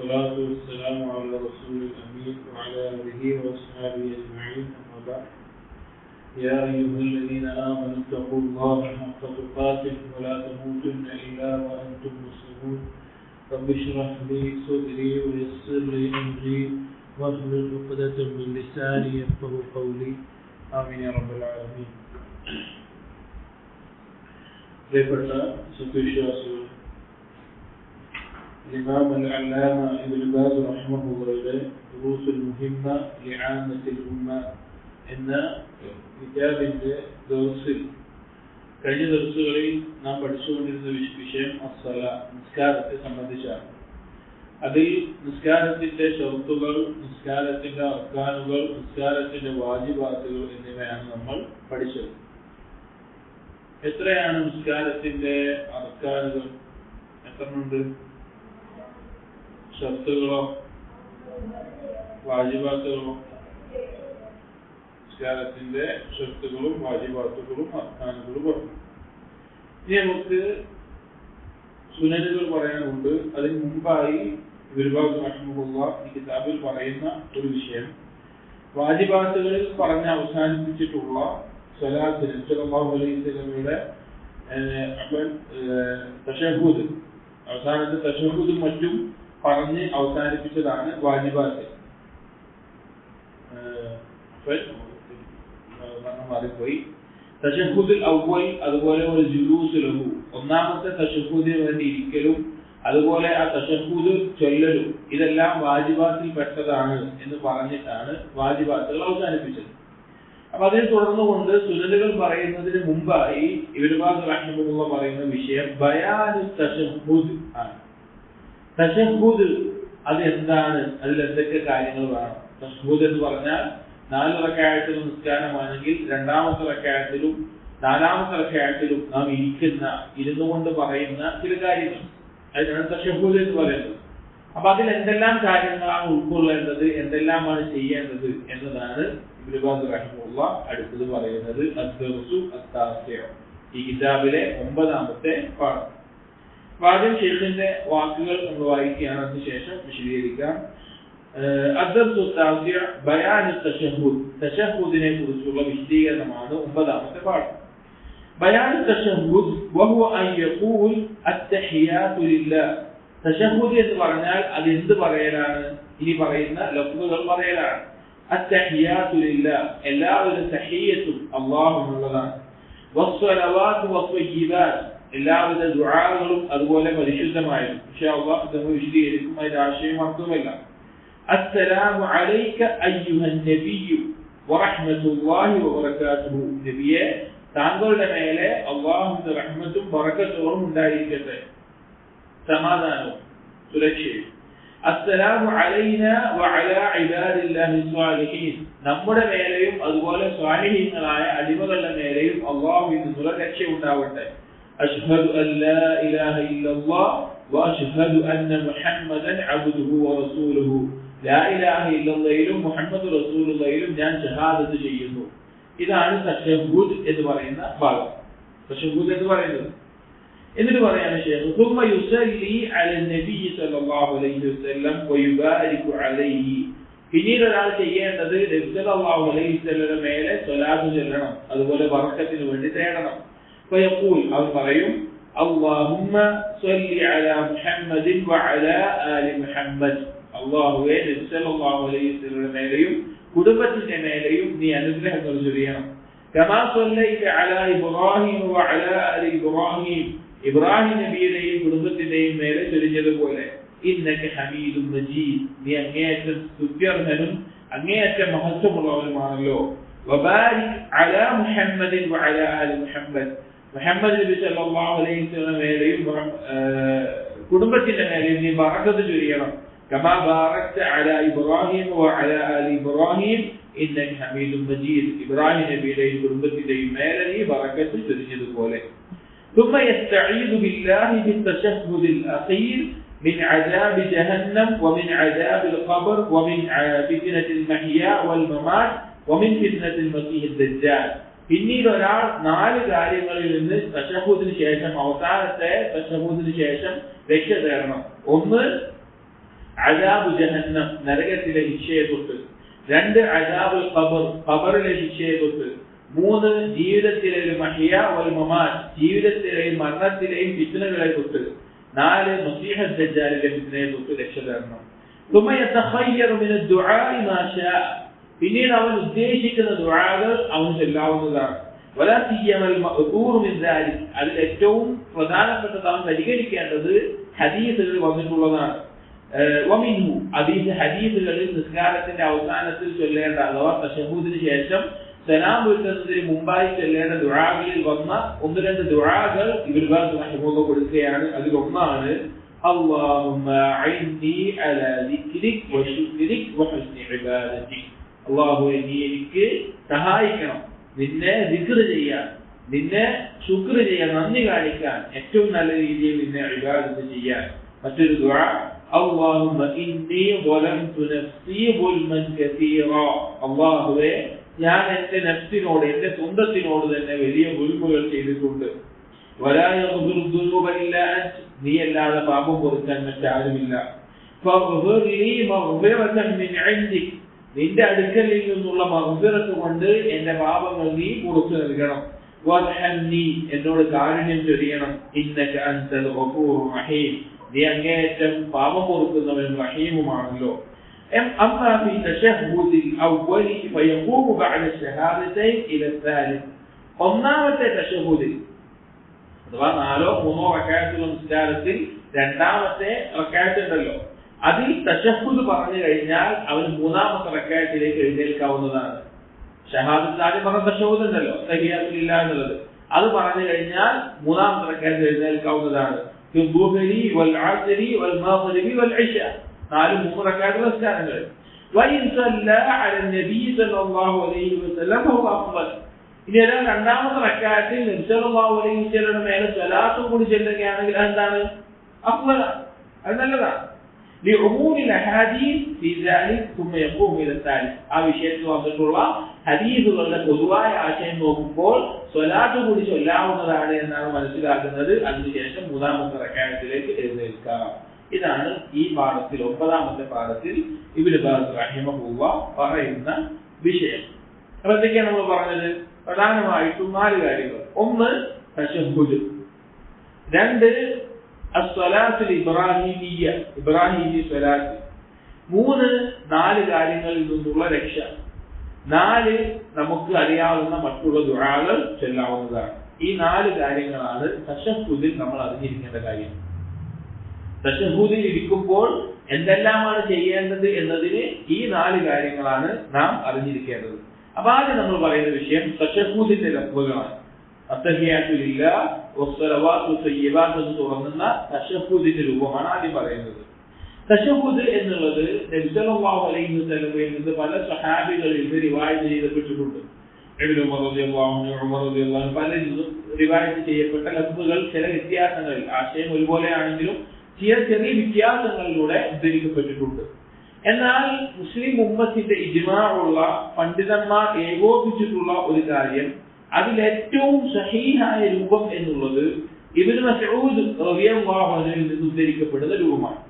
والصلاة والسلام على رسول الأمين وعلى آله وأصحابه أجمعين. أما بعد، يا أيها الذين آمنوا اتقوا الله حق تقاته ولا تموتن إلا وأنتم مسلمون. رب اشرح لي صدري ويسر لي أمري واحلل عقدة من لساني يفقهوا قولي. آمين يا رب العالمين. പ്രിയപ്പെട്ട സത്യവിശ്വാസികൾ, ഇമാം അൽ-അല്ലാമ ഇബ്നു ബാസ് റഹിമഹുള്ളാഹിയുടെ ദുറൂസുൽ മുഹിമ്മ ലിആമത്തിൽ ഉമ്മ എന്ന കിതാബിന്റെ ദർസിൽ കഴിഞ്ഞ ദർസുകളിൽ നാം പഠിച്ചുകൊണ്ടിരുന്ന വിഷയം അസ്സല, നിസ്കാരത്തെ സംബന്ധിച്ചാണ്. അതിൽ നിസ്കാരത്തിന്റെ ഷർത്തുകൾ, നിസ്കാരത്തിന്റെ അർക്കാനുകൾ, നിസ്കാരത്തിന്റെ വാജിബാത്തുകൾ എന്നിവയാണ് നമ്മൾ പഠിച്ചത്. എത്രയാണ് നിസ്കാരത്തിന്റെ അർക്കാനുകൾ? എത്രയുണ്ട്? ഷർത്തുകളോ വാജിബാത്തുകളോ? നിസ്കാരത്തിന്റെ ഷർത്തുകളും വാജിബാത്തുകളും അർക്കാനുകളും പറഞ്ഞു. ഇനി നമുക്ക് സുനനുകൾ പറയാനുണ്ട്. അതിന് മുമ്പായി ഇബ്നു റഹിമഹുല്ലാഹ് ഈ കിതാബിൽ പറയുന്ന ഒരു വിഷയം, വാജിബാത്തുകളിൽ പറഞ്ഞ് അവസാനിപ്പിച്ചിട്ടുള്ള സ്വലാത്തിന് സല്ലല്ലാഹു അലൈഹി വസല്ലമയുടെ തശഹ്ഹുദ്, അവസാനത്തെ തശഹ്ഹുദും മറ്റും പറഞ്ഞ് അവസാനിപ്പിച്ചതാണ് വാജിബാത്ത്. മാറിപ്പോയി. തശഹ്ഹുദുൽ അവ്വൽ, അതുപോലെ ഒരു ജുലൂസ് ലഹു, ഒന്നാമത്തെ തശഹ്ഹുദിന് വേണ്ടി ഇരിക്കലും അതുപോലെ ആ തശഹ്ഹുദ് ചൊല്ലലും ഇതെല്ലാം വാജിബാത്തിൽ പെട്ടതാണ് എന്ന് പറഞ്ഞിട്ടാണ് വാജിബാത്തുകൾ അവസാനിപ്പിച്ചത്. അപ്പൊ അതിനെ തുടർന്നുകൊണ്ട് സുനനുകൾ പറയുന്നതിന് മുമ്പായി ഇബ്നു ബാസ് റഹിമഹുല്ലാഹ് പറയുന്ന വിഷയം ബയാനു തശഹ്ഹുദ് ആണ്. തശഹ്ഹുദ് അത് എന്താണ്, അതിൽ എന്തൊക്കെ കാര്യങ്ങൾ വേണം? തശഹ്ഹുദ് എന്ന് പറഞ്ഞാൽ 4 റക്അത്തിലും നിസ്കാരമാണെങ്കിൽ രണ്ടാമത്തെ റക്അത്തിലും നാലാമത്തെ റക്അത്തിലും നാം ഇരുന്നുകൊണ്ട് പറയുന്ന ചില കാര്യങ്ങൾ, അതിനാണ് തശഹ്ഹുദ് എന്ന് പറയുന്നത്. അപ്പൊ അതിൽ എന്തെല്ലാം കാര്യങ്ങളാണ് ഉൾക്കൊള്ളേണ്ടത്, എന്തെല്ലാമാണ് ചെയ്യേണ്ടത് എന്നതാണ് ഇബ്നു ബാസ് റഹിമഹുല്ലാഹ് അടുത്തത് പറയുന്നത്. അദ്ദർസു അത്താസിഉ, ഈ കിതാബിലെ 9ാമത്തെ പാഠം. ആദ്യം ഷെയ്ഖിന്റെ വാക്കുകൾ നമ്മൾ വായിക്കുകയാണ്, അതിനുശേഷം വിശദീകരിക്കാം. അദ്ദർസു അത്താസിഉ ബയാനു തശഹ്ഹുദ്, തശഹ്ഹുദിനെ കുറിച്ചുള്ള വിശദീകരണമാണ് 9ാമത്തെ പാഠം. ബയാനു തശഹ്ഹുദ് വഹുവ അൻ യഖൂൽ അത്തഹിയാതു ലില്ലാഹ്. തശഹ്ഹുദ് എന്ന് പറഞ്ഞാൽ അത് എന്ത് പറയലാണ്? ഇനി പറയുന്ന ലഫ്ളുകൾ പറയലാണ്. അത്തഹിയാതു ലില്ലാഹ്, എല്ലാവരും തഹിയ്യത്തും അല്ലാഹുവിനുള്ളതാണ്. വസ്സലവാതു വസ്വയ്യിബാത്ത്, എല്ലാവിധ ദുആകളും അതുപോലെ പരിശുദ്ധമായതും. ഇൻഷാ അല്ലാഹ് നമ്മൾ വിശദീകരിക്കും, അതിന്റെ ആശയം അർത്ഥമല്ല. അസ്സലാമു അലൈക അയ്യുഹൻ നബിയ്യു വറഹ്മത്തുള്ളാഹി വബറകാതുഹു, നബിയെ താങ്കളുടെ മേലെ അല്ലാഹുവിന്റെ റഹ്മത്തും ബറകത്തും ഉണ്ടായിരിക്കട്ടെ, സമാധാനവും സുരക്ഷയും. അസ്സലാമു അലൈനാ വഅലാ ഇബാദില്ലാഹി സ്വാലിഹീൻ, നമ്മുടെ മേലെയും അതുപോലെ സ്വാലിഹീങ്ങളായ അടിമകളുടെ മേലെയും അല്ലാഹുവിൽ നിന്നുള്ള രക്ഷ ഉണ്ടാവട്ടെ. അശ്ഹദു അൻ ലാ ഇലാഹ ഇല്ലല്ലാഹ് വഅശ്ഹദു അന്ന മുഹമ്മദൻ അബ്ദുഹു വറസൂലുഹു, ലാ ഇലാഹ ഇല്ലല്ലാഹിലും മുഹമ്മദ് റസൂലുള്ളാഹിലും ഞാൻ ഷഹാദത്ത് ചെയ്യുന്നു. ഇതാണ് തശഹ്ഹുദ് എന്ന് പറയുന്ന ഭാഗം. തശഹ്ഹുദ് എന്ന് പറയുന്നത്. എന്നിട്ട് പറയാണ് ശൈഖ്, ثم يصلي على النبي صلى الله عليه وسلم ويبارك عليه, പിന്നീട് ഒരാൾ ചെയ്യേണ്ടത് നബി സല്ലല്ലാഹു അലൈഹി വസല്ലമയുടെ മേലെ സ്വലാത്ത് ചൊല്ലണം, അതുപോലെ ബറക്കത്തിന് വേണ്ടി തേടണം. ഫയഖൂൽ, അവൻ പറയും, അല്ലാഹുമ്മ സ്വല്ലി അലാ മുഹമ്മദിൻ വഅലാ ആലി മുഹമ്മദ്, അല്ലാഹുവേ നബി സല്ലല്ലാഹു അലൈഹി വസല്ലമയുടെ മേലെയും കുടുംബത്തിന്റെ മേലെയും നീ അനുഗ്രഹങ്ങൾ ചൊരിയണം. കമാ സ്വല്ലൈത അലാ ഇബ്രാഹിം വഅലാ ആലി ഇബ്രാഹിം, ഇബ്രാഹിം നബിയുടെയും കുടുംബത്തിന്റെയും മേലെ ചൊരിഞ്ഞതുപോലെ. ഇന്നക ഹമീദും മജീദ്, നീ അങ്ങേയറ്റം സ്തുത്യർഹനും അങ്ങേയറ്റം മഹത്വമുള്ളവനുമാണല്ലോ. വബാരിക് അലാ മുഹമ്മദിൻ വഅലാ ആലി മുഹമ്മദ്, മുഹമ്മദ് നബി സല്ലല്ലാഹു അലൈഹി വസല്ലം മേലെയും കുടുംബത്തിന്റെ മേലെയും നീ ബറക്കത്ത് ചൊരിയണം. കമാ ബാറക്ത അലാ ഇബ്രാഹിം വഅലാ ആലി ഇബ്രാഹിം ഇന്നക ഹമീദും മജീദ്, ഇബ്രാഹിം നബിയുടെയും കുടുംബത്തിന്റെയും മേലെ നീ ബറക്കത്ത് ചൊരിഞ്ഞതുപോലെ. ثم يستعيذ بالله بالتشهد الأخير من عذاب جهنم ومن عذاب القبر ومن فتنة المحيا والممات ومن فتنة المسيح الدجال. പിന്നീട് ഒരാൾ 4 കാര്യങ്ങളിൽ നിന്ന് തശഹ്ഹുദിന് ശേഷം, അവസാനത്തെ തശഹ്ഹുദിന് ശേഷം രക്ഷ തേടണം. ഒന്ന്, അദാബു ജഹന്നം നരകത്തിലെ ശിക്ഷയെ തൊട്ട്, 2 അദാബുൽ ഖബർ ഖബറിലെ ശിക്ഷയെ തൊട്ട്, 3 ജീവിതത്തിലെ മഹിയ വൽ മമാത്ത് ജീവിതത്തിലെയും മരണത്തിലെയും ഫിത്നകളെ തൊട്ട്, 4 മസീഹ് ദജ്ജാലിന്റെ ഫിത്നയെ തൊട്ട് രക്ഷപ്പെടണം. ثم يتخير من الدعاء ما شاء പിന്നീട് അവൻ ഉദ്ദേശിക്കുന്ന ദുആകൾ അവൻ ചൊല്ലാവുന്നതാണ്. വലാ സിയമൽ മഅ്ദൂർ മിൻ ദാലിക് അതിൽ ഏറ്റവും പ്രധാനപ്പെട്ടത് അവൻ പരിഗണിക്കേണ്ടത് ഹദീസുകൾ വന്നിട്ടുള്ളതാണ്. വമിൻഹു ഹദീസുകളിൽ നിസ്കാരത്തിന്റെ അവസാനത്തിൽ ചൊല്ലേണ്ട അഥവാ തശഹൂദിന് ശേഷം സലാം വീട്ടുന്നതിന് മുമ്പായി ചൊല്ലേണ്ട ദുആകളിൽ വന്ന 1-2 ദുആകൾ ഇബ്നു ബാസ് റഹിമഹുല്ലാഹ് കൊടുക്കുകയാണ്. അതിലൊന്നാണ് അല്ലാഹുമ്മ അഇന്നി അലാ ദിക്രിക് വശുക്രിക് വഹുസ്നി ഇബാദതിക്. അല്ലാഹുവേ നീ എനിക്ക് സഹായിക്കണം നിന്നെ ദിക്ർ ചെയ്യാൻ, നിന്നെ ശുക്ർ ചെയ്യാൻ, നന്ദി കാണിക്കാൻ, ഏറ്റവും നല്ല രീതിയിൽ നിന്നെ ഇബാദത്ത് ചെയ്യാൻ. മറ്റൊരു ദുആ അല്ലാഹുമ്മ ഇന്നി ളലംതു നഫ്സി ളുൽമൻ കസീറാ. അല്ലാഹുവേ ഞാൻ എന്റെ നഫ്സിനോട് എന്റെ സ്വന്തത്തിനോട് തന്നെ വലിയ ദുൽമുകൾ ചെയ്തിട്ടുണ്ട്. വലാ യഗ്ഫിറു ദുനൂബ ഇല്ലാ അൻത നീ അല്ലാതെ പാപം പൊറുക്കാൻ മറ്റാരുമില്ല. ഫഗ്ഫിർ ലീ മഗ്ഫിറതൻ മിൻ ഇൻദിക് നിന്റെ അടുക്കലിൽ നിന്നുള്ള മഗ്ഫിറത്ത് കൊണ്ട് എന്റെ പാപങ്ങൾ നീ പുറത്തു നൽകണം. വർഹംനി എന്നോട് കാരുണ്യം ചൊരിയണം. ഇന്നക അൻതൽ ഗഫൂറുർ റഹീം നീ അങ്ങേയറ്റം പാപം പൊറുക്കുന്നവനും റഹീമുമാണല്ലോ. أما في تشهد الأول فيقوم بعد الشهادتين إلى الثالث. ഒന്നാമത്തെ തശഹൂദിൽ അഥവാ 4-3 റക്അത്തുള്ള നിസ്കാരത്തിൽ രണ്ടാമത്തെ റക്അത്ത് ഉണ്ടല്ലോ, അതിൽ തശഹൂദ് പറഞ്ഞു കഴിഞ്ഞാൽ അവൻ 3-ാമത്തെ റക്അത്തിലേക്ക് എഴുന്നേൽക്കാവുന്നതാണ്. ഷഹാദത്ത് ആദ്യം പറഞ്ഞ തശഹൂദ് ഉണ്ടല്ലോ തഹിയ്യാത്തുലില്ലാ എന്നുള്ളത്, അത് പറഞ്ഞു കഴിഞ്ഞാൽ 3-ാമത്തെ റക്അത്തിൽ എഴുന്നേൽക്കാവുന്നതാണ്. ഫിദ്ദുഹരി വൽ അസ്രി വൽ മഗ്രിബി വൽ ഇശാ 3 റക്അത്തുള്ള നിസ്കാരങ്ങൾ. വഇൻ സല്ല അല നബി സല്ലല്ലാഹു അലൈഹി വസല്ലം ഫഹു അഫ്ളൽ. ഇനി ഏതാ 2-ാമത്തെ റക്അത്തിൽ നബി സല്ലല്ലാഹു അലൈഹി വസല്ലമയുടെ മേലെ സ്വലാത്തും കൂടി ചെല്ലുകയാണെങ്കിൽ എന്താണ് അഫ്ളൽ, അത് നല്ലതാണ്. ലിഉമൂമിൽ അഹാദീസ് ഫീ ദാലിക ثم يقوم الى الثالث. ആ വിഷയത്തിൽ വന്നിട്ടുള്ള ഹദീസുകളുടെ പൊതുവായ ആശയം നോക്കുമ്പോൾ സ്വലാത്ത് കൂടി ചൊല്ലാവുന്നതാണ് എന്നാണ് മനസ്സിലാക്കുന്നത്. അതിനുശേഷം 3-ാമത്തെ റക്അത്തിലേക്ക് എഴുന്നേൽക്കാം. ഇതാണ് ഈ പാഠത്തിൽ 9-ാമത്തെ പാഠത്തിൽ ഇബ്നു ബാസ് റഹിമഹുല്ലാഹ് പറയുന്ന വിഷയം. അപ്പോൾ എന്തൊക്കെയാണ് നമ്മൾ പറഞ്ഞത്? പ്രധാനമായിട്ടും 4 കാര്യങ്ങൾ. 1 തശഹ്ഹുദ്, 2 അസ്സലാത്തുൽ ഇബ്രാഹിമിയ്യ ഇബ്രാഹിമി സ്വലാത്ത്, 3 4 കാര്യങ്ങളിൽ നിന്നുള്ള രക്ഷ, 4 നമുക്ക് അറിയാവുന്ന മറ്റുള്ള ദുആകൾ ചൊല്ലാവുന്നതാണ്. ഈ 4 കാര്യങ്ങളാണ് തശഹ്ഹുദിൽ നമ്മൾ അറിഞ്ഞിരിക്കേണ്ട കാര്യം. തശഹ്ഹുദിൽ ഇരിക്കുമ്പോൾ എന്തെല്ലാമാണ് ചെയ്യേണ്ടത് എന്നതിന് ഈ 4 കാര്യങ്ങളാണ് നാം അറിഞ്ഞിരിക്കേണ്ടത്. അപ്പോൾ ആദ്യം നമ്മൾ പറയുന്ന വിഷയം തശഹ്ഹുദിന്റെ ലഫ്ളുകളാണ്. അത്തഹിയ്യാത്തു ലില്ലാഹ് വസ്സലവാത്തു തയ്യിബാത്ത് എന്ന് തുടങ്ങുന്ന തശഹ്ഹുദിന്റെ രൂപമാണ് ആദ്യം പറയുന്നത്. തശഹ്ഹുദ് എന്നുള്ളത് നബി സല്ലല്ലാഹു അലൈഹി വസല്ലമയിൽ നിന്ന് പല സ്വഹാബികളിൽ നിന്ന് റിവായത്ത് ചെയ്യപ്പെട്ടിട്ടുണ്ട്. ഇബ്നു ഉമർ റളിയല്ലാഹു അൻഹു, ഉമർ റളിയല്ലാഹു അൻഹു പലരും റിവായത്ത് ചെയ്യപ്പെട്ട ലഫ്ളുകൾ ചില വ്യത്യാസങ്ങളിൽ ആശയം ഒരുപോലെയാണെങ്കിലും ചെറിയ വ്യത്യാസങ്ങളിലൂടെ ഉദ്ധരിക്കപ്പെട്ടിട്ടുണ്ട്. എന്നാൽ മുസ്ലിം ഉമ്മത്തിന്റെ ഇജ്മാഉള്ള പണ്ഡിതന്മാർ ഏകോപിച്ചിട്ടുള്ള ഒരു കാര്യം, അതിലേറ്റവും സഹീഹായ രൂപം എന്നുള്ളത് ഇബ്നു മസ്ഊദ് റളിയല്ലാഹു അൻഹുവിൽ നിന്ന് ഉദ്ധരിക്കപ്പെടുന്ന രൂപമാണ്.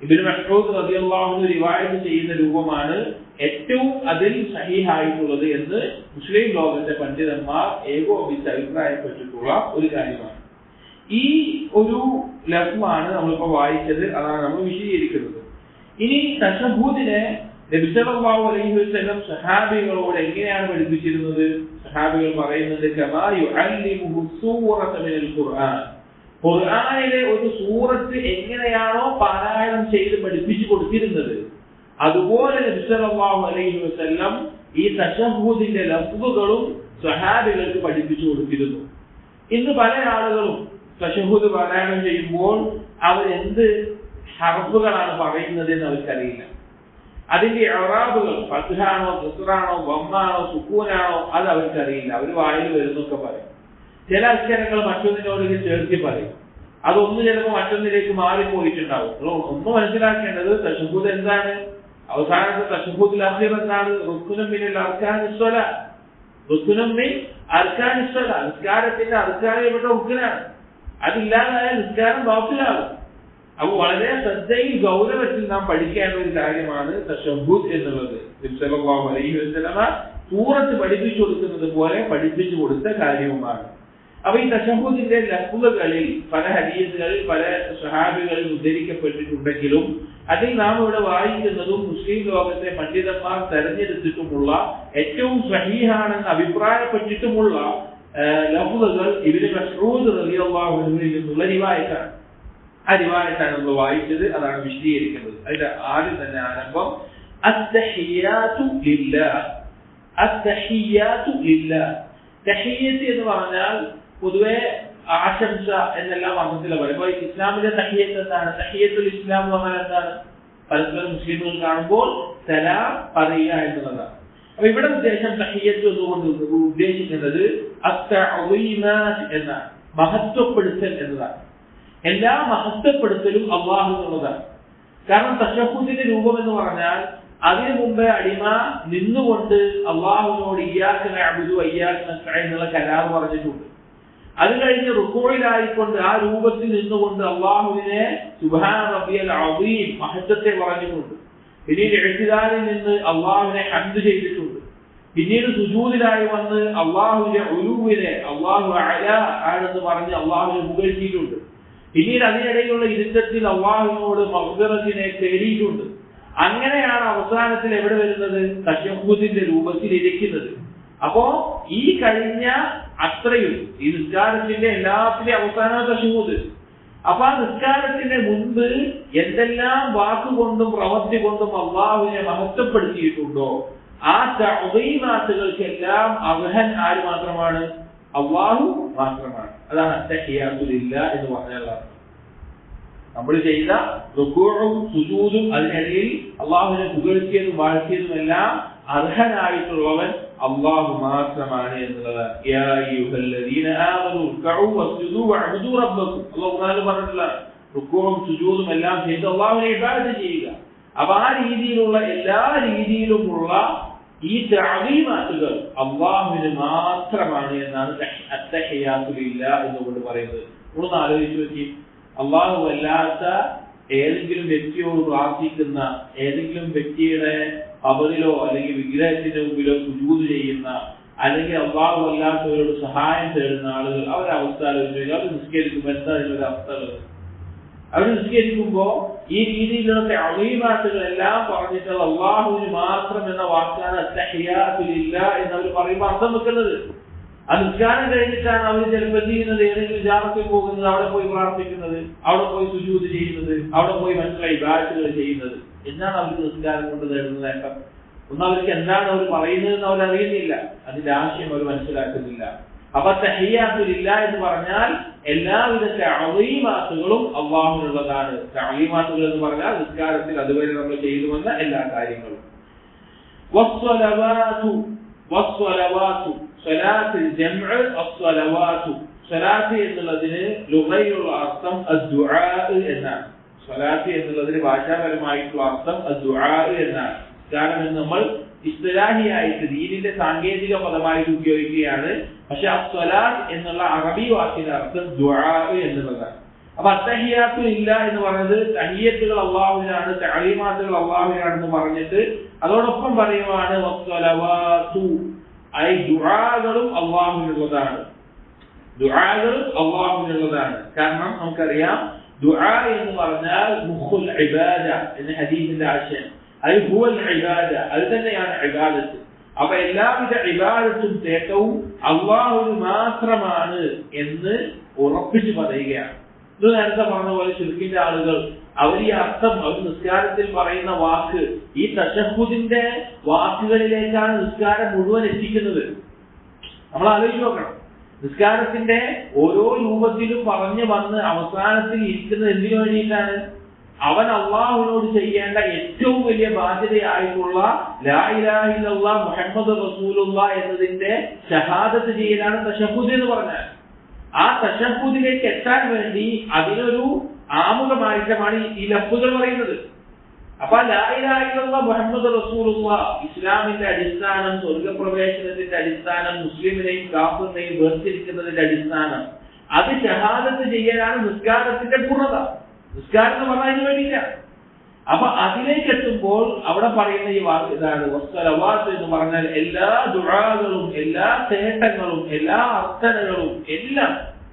ഇബ്നു മസ്ഊദ് റളിയല്ലാഹു അൻഹു റിവായത്ത് ചെയ്യുന്ന രൂപമാണ് ഏറ്റവും അതിൽ സഹീഹായിട്ടുള്ളത് എന്ന് മുസ്ലിം ലോകത്തെ പണ്ഡിതന്മാർ ഏകോപിച്ച് അഭിപ്രായപ്പെട്ടിട്ടുള്ള ഒരു കാര്യമാണ്. ഈ ഒരു ലഫ്ളാണ് നമ്മളിപ്പോൾ വായിച്ചത്, അതാണ് നമ്മൾ വിശദീകരിക്കുന്നത്. ഇനി തശഹ്ഹുദിനെ നബി സല്ലല്ലാഹു അലൈഹി വസല്ലം സഹാബികളോട് എങ്ങനെയാണ് പഠിപ്പിച്ചിരുന്നത്? സഹാബികൾ പറയുന്നത് കമാ യുഅല്ലിമുഹു സൂറത മിനൽ ഖുർആൻ, ഖുർആനിലെ ഒരു സൂറത്ത് എങ്ങനെയാണോ പാരായണം ചെയ്ത് പഠിപ്പിച്ചു കൊടുത്തിരുന്നത് അതുപോലെ നബി സല്ലല്ലാഹു അലൈഹി വസല്ലം ഈ തശഹ്ഹുദിന്റെ ലഫ്ളുകളും സഹാബികൾക്ക് പഠിപ്പിച്ചു കൊടുത്തിരുന്നു. ഇന്ന് പല ആളുകളും തശഹ്ഹുദ് പാരായണം ചെയ്യുമ്പോൾ അവരെന്ത് ഹർഫുകളാണ് പറയുന്നത് എന്ന് അവർക്കറിയില്ല. അതിന്റെ ഇഅ്റാബുകൾ ഫത്ഹാണോ കസ്റാണോ വമ്മാണോ സുക്കൂനാണോ അത് അവർക്കറിയില്ല. അവർ വായിൽ വരുന്നൊക്കെ പറയും. ചില അക്ഷരങ്ങൾ മറ്റൊന്നിനോട് ചേർത്തി പറയും. അതൊന്ന് ചിലപ്പോൾ മറ്റൊന്നിലേക്ക് മാറിപ്പോയിട്ടുണ്ടാവും. ഒന്ന് മനസ്സിലാക്കേണ്ടത് തശഹ്ഹുദ് എന്താണ്? അവസാനത്തെ തശഹ്ഹുദുൽ അഖീർ എന്താണ്? റുക്നുൻ മിനൽ അർക്കാനിസ് സ്വലാത്ത്, റുക്നുൻ മിൻ അർക്കാനിസ് സ്വലാത്ത് നിസ്കാരത്തിന്റെ അർക്കാനിൽപ്പെട്ട റുക്നാണ്. അതില്ലാതായ നിസ്കാരം ബാത്തിലാകും. അപ്പൊ വളരെ ശ്രദ്ധയിൽ ഗൗരവത്തിൽ നാം പഠിക്കേണ്ട ഒരു കാര്യമാണ് തശഹ്ഹുദ് എന്നുള്ളത്. നബി സല്ലല്ലാഹു അലൈഹി വസല്ലമ സൂറത്ത് പഠിപ്പിച്ചു കൊടുക്കുന്നത് പോലെ പഠിപ്പിച്ചു കൊടുത്ത കാര്യവുമാണ്. അപ്പൊ ഈ തശഹ്ഹുദിന്റെ ലഫ്ളുകളിൽ പല ഹദീസുകളിൽ പല സ്വഹാബികളിൽ ഉദ്ധരിക്കപ്പെട്ടിട്ടുണ്ടെങ്കിലും അതിൽ നാം ഇവിടെ വായിക്കുന്നതും മുസ്ലിം ലോകത്തെ പണ്ഡിതന്മാർ തെരഞ്ഞെടുത്തിട്ടുമുള്ള ഏറ്റവും സഹീഹാണെന്ന് അഭിപ്രായപ്പെട്ടിട്ടുമുള്ള ലഫ്ളുകൾ ഇബ്നു മസ്ഊദ് റളിയല്ലാഹു അൻഹുവിൽ നിന്നുള്ള റിവായത്താണ്. ആ റിവായത്താണ് നമ്മൾ വായിച്ചത്, അതാണ് വിശദീകരിക്കുന്നത്. അതിന്റെ ആദ്യം തന്നെ ആരംഭം അത്തഹിയ്യാതു ലില്ലാഹ്. അത്തഹിയ്യാതു ലില്ലാഹ്. തഹിയ്യത്ത് എന്ന് പറഞ്ഞാൽ പൊതുവെ ആശംസ എന്നെല്ലാം അർത്ഥത്തിൽ പറയുമ്പോൾ ഇസ്ലാമിന്റെ തഹിയ്യത്ത് എന്താണ്? തഹിയ്യത്തുൽ ഇസ്ലാം എന്ന് പറഞ്ഞാൽ എന്താണ്? പരസ്പരം മുസ്ലിമുകൾ കാണുമ്പോൾ സലാം പറയുക എന്നുള്ളതാണ്. അപ്പൊ ഇവിടെ ഉദ്ദേശം തഹിയ്യത്ത് എന്നുകൊണ്ട് ഉദ്ദേശിക്കുന്നത് അത്തഅളീമാത്ത് എന്നാണ്, മഹത്വപ്പെടുത്തൽ എന്നതാണ്. എല്ലാ മഹത്വപ്പെടുത്തലും അള്ളാഹുവിനുള്ളതാണ്. കാരണം തശഹ്ഹുദിന്റെ രൂപം എന്ന് പറഞ്ഞാൽ അതിനു മുമ്പേ അടിമ നിന്നുകൊണ്ട് അള്ളാഹുവിനോട് ഇയ്യാക നഅ്ബുദു വഇയ്യാക നസ്തഈൻ എന്നുള്ള കരാർ പറഞ്ഞിട്ടുണ്ട്. അത് കഴിഞ്ഞ് റുകൂഇലായിക്കൊണ്ട് ആ രൂപത്തിൽ നിന്നുകൊണ്ട് അള്ളാഹുവിനെ സുബ്ഹാന റബ്ബിയൽ അസീം മഹത്വത്തെ പറഞ്ഞിട്ടുണ്ട്. പിന്നീട് ഇഅ്തിദാലിൽ നിന്ന് അള്ളാഹുവിനെ ഹംദ് ചെയ്തിട്ടുണ്ട്. പിന്നീട് സുജൂദിലായി വന്ന് അള്ളാഹുവിന്റെ ഉലൂവിനെ അള്ളാഹു അഅലാ ആണെന്ന് പറഞ്ഞ് അള്ളാഹുവിനെ പുകഴ്ത്തിയിട്ടുണ്ട്. പിന്നീട് അതിനിടയിലുള്ള ഇരുത്തത്തിൽ അള്ളാഹുവിനോട് മഗ്ഫിറത്തിനെ തേടിയിട്ടുണ്ട്. അങ്ങനെയാണ് അവസാനത്തിൽ എവിടെ വരുന്നത്? തശഹ്ഹുദിന്റെ രൂപത്തിൽ ഇരിക്കുന്നത്. അപ്പോ ഈ കഴിഞ്ഞ അത്രയും ഈ നിസ്കാരത്തിന്റെ എല്ലാത്തിലെ അവസാന തശഹ്ഹുദ്. അപ്പൊ ആ നിസ്കാരത്തിന്റെ മുൻപ് എന്തെല്ലാം വാക്കുകൊണ്ടും പ്രവൃത്തി കൊണ്ടും അള്ളാഹുവിനെ മഹത്വപ്പെടുത്തിയിട്ടുണ്ടോ ആ തഅ്ദീമാത്തുകൾക്കെല്ലാം അർഹൻ ആര് മാത്രമാണ്? അള്ളാഹു മാത്രമാണ്. അതാണ് അത്തഹിയ്യാതു ലില്ലാഹ് എന്ന് പറഞ്ഞാൽ നമ്മൾ ചെയ്ത റുകൂഉം സുജൂദും അതിനിടയിൽ അള്ളാഹുവിനെ പുകഴ്ത്തിയതും വാഴ്ത്തിയതുമെല്ലാം അർഹനായിട്ടുള്ളവൻ അള്ളാഹു മാത്രമാണ് എന്നുള്ളതാണ്. യാ അയ്യുഹല്ലദീന ആമനൂ ഇർകഉ വസ്ജുദൂ വഅബ്ദൂ റബ്ബക്കും. അല്ലാഹു പറഞ്ഞിട്ടുള്ള റുകൂഉം സുജൂദും എല്ലാം ചെയ്ത് അള്ളാഹുവിനെ ഇബാദത്ത് ചെയ്യുക. അപ്പൊ ആ രീതിയിലുള്ള എല്ലാ രീതിയിലുമുള്ള ഈ തഅ്ദീമാത്തുകൾ അള്ളാഹുവിന് മാത്രമാണ് എന്നാണ് അത്തഹിയ്യാതു ലില്ലാഹ് എന്നുകൊണ്ട് പറയുന്നത്. ഒന്ന് ആലോചിച്ച് നോക്കി, അള്ളാഹു അല്ലാത്ത ഏതെങ്കിലും വ്യക്തിയോട് പ്രാർത്ഥിക്കുന്ന, ഏതെങ്കിലും വ്യക്തിയുടെ ഖബറിലോ അല്ലെങ്കിൽ വിഗ്രഹത്തിന്റെ മുമ്പിലോ സുജൂദ് ചെയ്യുന്ന, അല്ലെങ്കിൽ അള്ളാഹു അല്ലാത്തവരോട് സഹായം തേടുന്ന ആളുകൾ അവരുടെ അവസ്ഥ ആലോചിച്ചു. അവർ നിസ്കരിക്കുമ്പോൾ എന്താ ഇതിനൊരു അവസ്ഥ ഉള്ളത്? അവർ നിസ്കരിക്കുമ്പോ ഈ രീതിയിലുള്ള തഅ്ദീമാത്തുകളെല്ലാം പറഞ്ഞിട്ട് അള്ളാഹുവിന് മാത്രം എന്ന വാക്കാണ് അത്തഹിയ്യാതു ലില്ലാഹ് എന്ന് അവർ പറയുമ്പോൾ അർത്ഥം വെക്കുന്നത്. ആ നിസ്കാരം കഴിഞ്ഞിട്ടാണ് അവർ ചിലപ്പോൾ ചെയ്യുന്നത്, ഏതെങ്കിലും ജാറത്തിൽ പോകുന്നത്, അവിടെ പോയി പ്രാർത്ഥിക്കുന്നത്, അവിടെ പോയി സുജൂദ് ചെയ്യുന്നത്, അവിടെ പോയി മനസ്സിലായി ഇബാദത്തുകൾ ചെയ്യുന്നത്. എന്താണ് അവർക്ക് നിസ്കാരം കൊണ്ട് നേടുന്ന നേട്ടം? ഒന്നും അവർക്ക് എന്താണ് അവർ പറയുന്നതെന്ന് അവർ അറിയുന്നില്ല, അതിന്റെ ആശയം അവർ മനസ്സിലാക്കുന്നില്ല. അപ്പൊ തഹിയ്യാതു ലില്ലാഹ് എന്ന് പറഞ്ഞാൽ എല്ലാവിധ തഅ്ദീമാത്തുകളും അള്ളാഹുവിനുള്ളതാണ്. തഅ്ദീമാത്തുകൾ എന്ന് പറഞ്ഞാൽ നിസ്കാരത്തിൽ അതുവരെ നമ്മൾ ചെയ്തു വന്ന എല്ലാ കാര്യങ്ങളും. വസ്സലവാതു വസ്സലവാതു സ്വലാത്തിൽ ജംഅ് അസ്സലവാതു. സ്വലാത്ത് എന്നുള്ളതിന് ലുഗയിലുള്ള അർത്ഥം അദ്ദുആ എന്നാണ്. സ്വലാത്ത് എന്നുള്ളതിന് ഭാഷാപരമായിട്ടുള്ള അർത്ഥം അദ്ദുആ എന്നാണ്. കാരണം നമ്മൾ ഇസ്തിലാഹിയായിട്ട് ദീനിന്റെ സാങ്കേതിക പദമായിട്ട് ഉപയോഗിക്കുകയാണ്. പക്ഷെ അസ്സലാത്ത് എന്നുള്ള അറബി വാക്കിന്റെ അർത്ഥം ദുആ എന്നുള്ളതാണ്. അപ്പൊ അത്തഹിയ്യാതു ലില്ലാഹ് എന്ന് പറയുന്നത് തഹിയ്യത്തുകൾ അള്ളാഹുവിനാണ്, തഅ്ദീമാത്തുകൾ അള്ളാഹുവിനാണെന്ന് പറഞ്ഞിട്ട് അതോടൊപ്പം പറയുവാണ് വസ്സലവാതു, ഐ ദുആകളും അള്ളാഹുവിനുള്ളതാണ്. ദുആകളും അള്ളാഹുവിനുള്ളതാണ്. കാരണം നമുക്കറിയാം ദുആ എന്ന് പറഞ്ഞാൽ മുഖുൽ ഇബാദ എന്ന ഹദീസിന്റെ ആശയം. അത് ഹുവൽ ഇബാദ, അത് തന്നെയാണ് ഇബാദത്ത്. അപ്പൊ എല്ലാവിധ ഇബാദത്തും തേട്ടവും അള്ളാഹുവിന് മാത്രമാണ് എന്ന് ഉറപ്പിച്ചു പറയുകയാണ്. ഇത് നേരത്തെ പറഞ്ഞ പോലെ ശിർക്കിന്റെ ആളുകൾ അവർ ഈ അർത്ഥം അവർ നിസ്കാരത്തിൽ പറയുന്ന വാക്ക് ഈ തശഹ്ഹുദിന്റെ വാക്കുകളിലേക്കാണ് നിസ്കാരം മുഴുവൻ എത്തിക്കുന്നത്. നമ്മൾ ആലോചിച്ച് നോക്കണം, നിസ്കാരത്തിന്റെ ഓരോ രൂപത്തിലും പറഞ്ഞു വന്ന് അവസാനത്തിൽ ഇരിക്കുന്നത് എന്തിനു വേണ്ടിയിട്ടാണ്? അവൻ അള്ളാഹുവിനോട് ചെയ്യേണ്ട ഏറ്റവും വലിയ ബാധ്യതയായിട്ടുള്ള ലാ ഇലാഹ ഇല്ലല്ലാഹ് മുഹമ്മദ് റസൂലുള്ളാഹ് എന്നതിന്റെ ഷഹാദത്ത് ചെയ്യലാണ് തശഹ്ഹുദ് എന്ന് പറഞ്ഞാൽ. ആ തശഹ്ഹുദിലേക്ക് എത്താൻ വേണ്ടി അതിനൊരു ആമുഖമായിട്ടാണ് ഈ ലഫ്ളുകൾ പറയുന്നത്. അപ്പൊ ലാ ഇലാഹ ഇല്ലല്ലാഹ് മുഹമ്മദ് റസൂലുള്ളാഹ് ഇസ്ലാമിന്റെ അടിസ്ഥാനം, സ്വർഗപ്രവേശനത്തിന്റെ അടിസ്ഥാനം, മുസ്ലിമിനെയും കാഫിറിനെയും വേർതിരിക്കുന്നതിന്റെ അടിസ്ഥാനം, അത് ഷഹാദത്ത് ചെയ്യലാണ് നിസ്കാരത്തിന്റെ പൂർണ്ണത. നിസ്കാരം എന്ന് പറഞ്ഞതിന് വേണ്ടിയില്ല. അപ്പൊ അതിലേക്ക് എത്തുമ്പോൾ അവിടെ പറയുന്ന ഈ വാക്ക് ഇതാണ്, വസ്സലവാത്ത് എന്ന് പറഞ്ഞാൽ എല്ലാ ദുആകളും എല്ലാ തേട്ടങ്ങളും എല്ലാ അർത്ഥനകളും എല്ലാം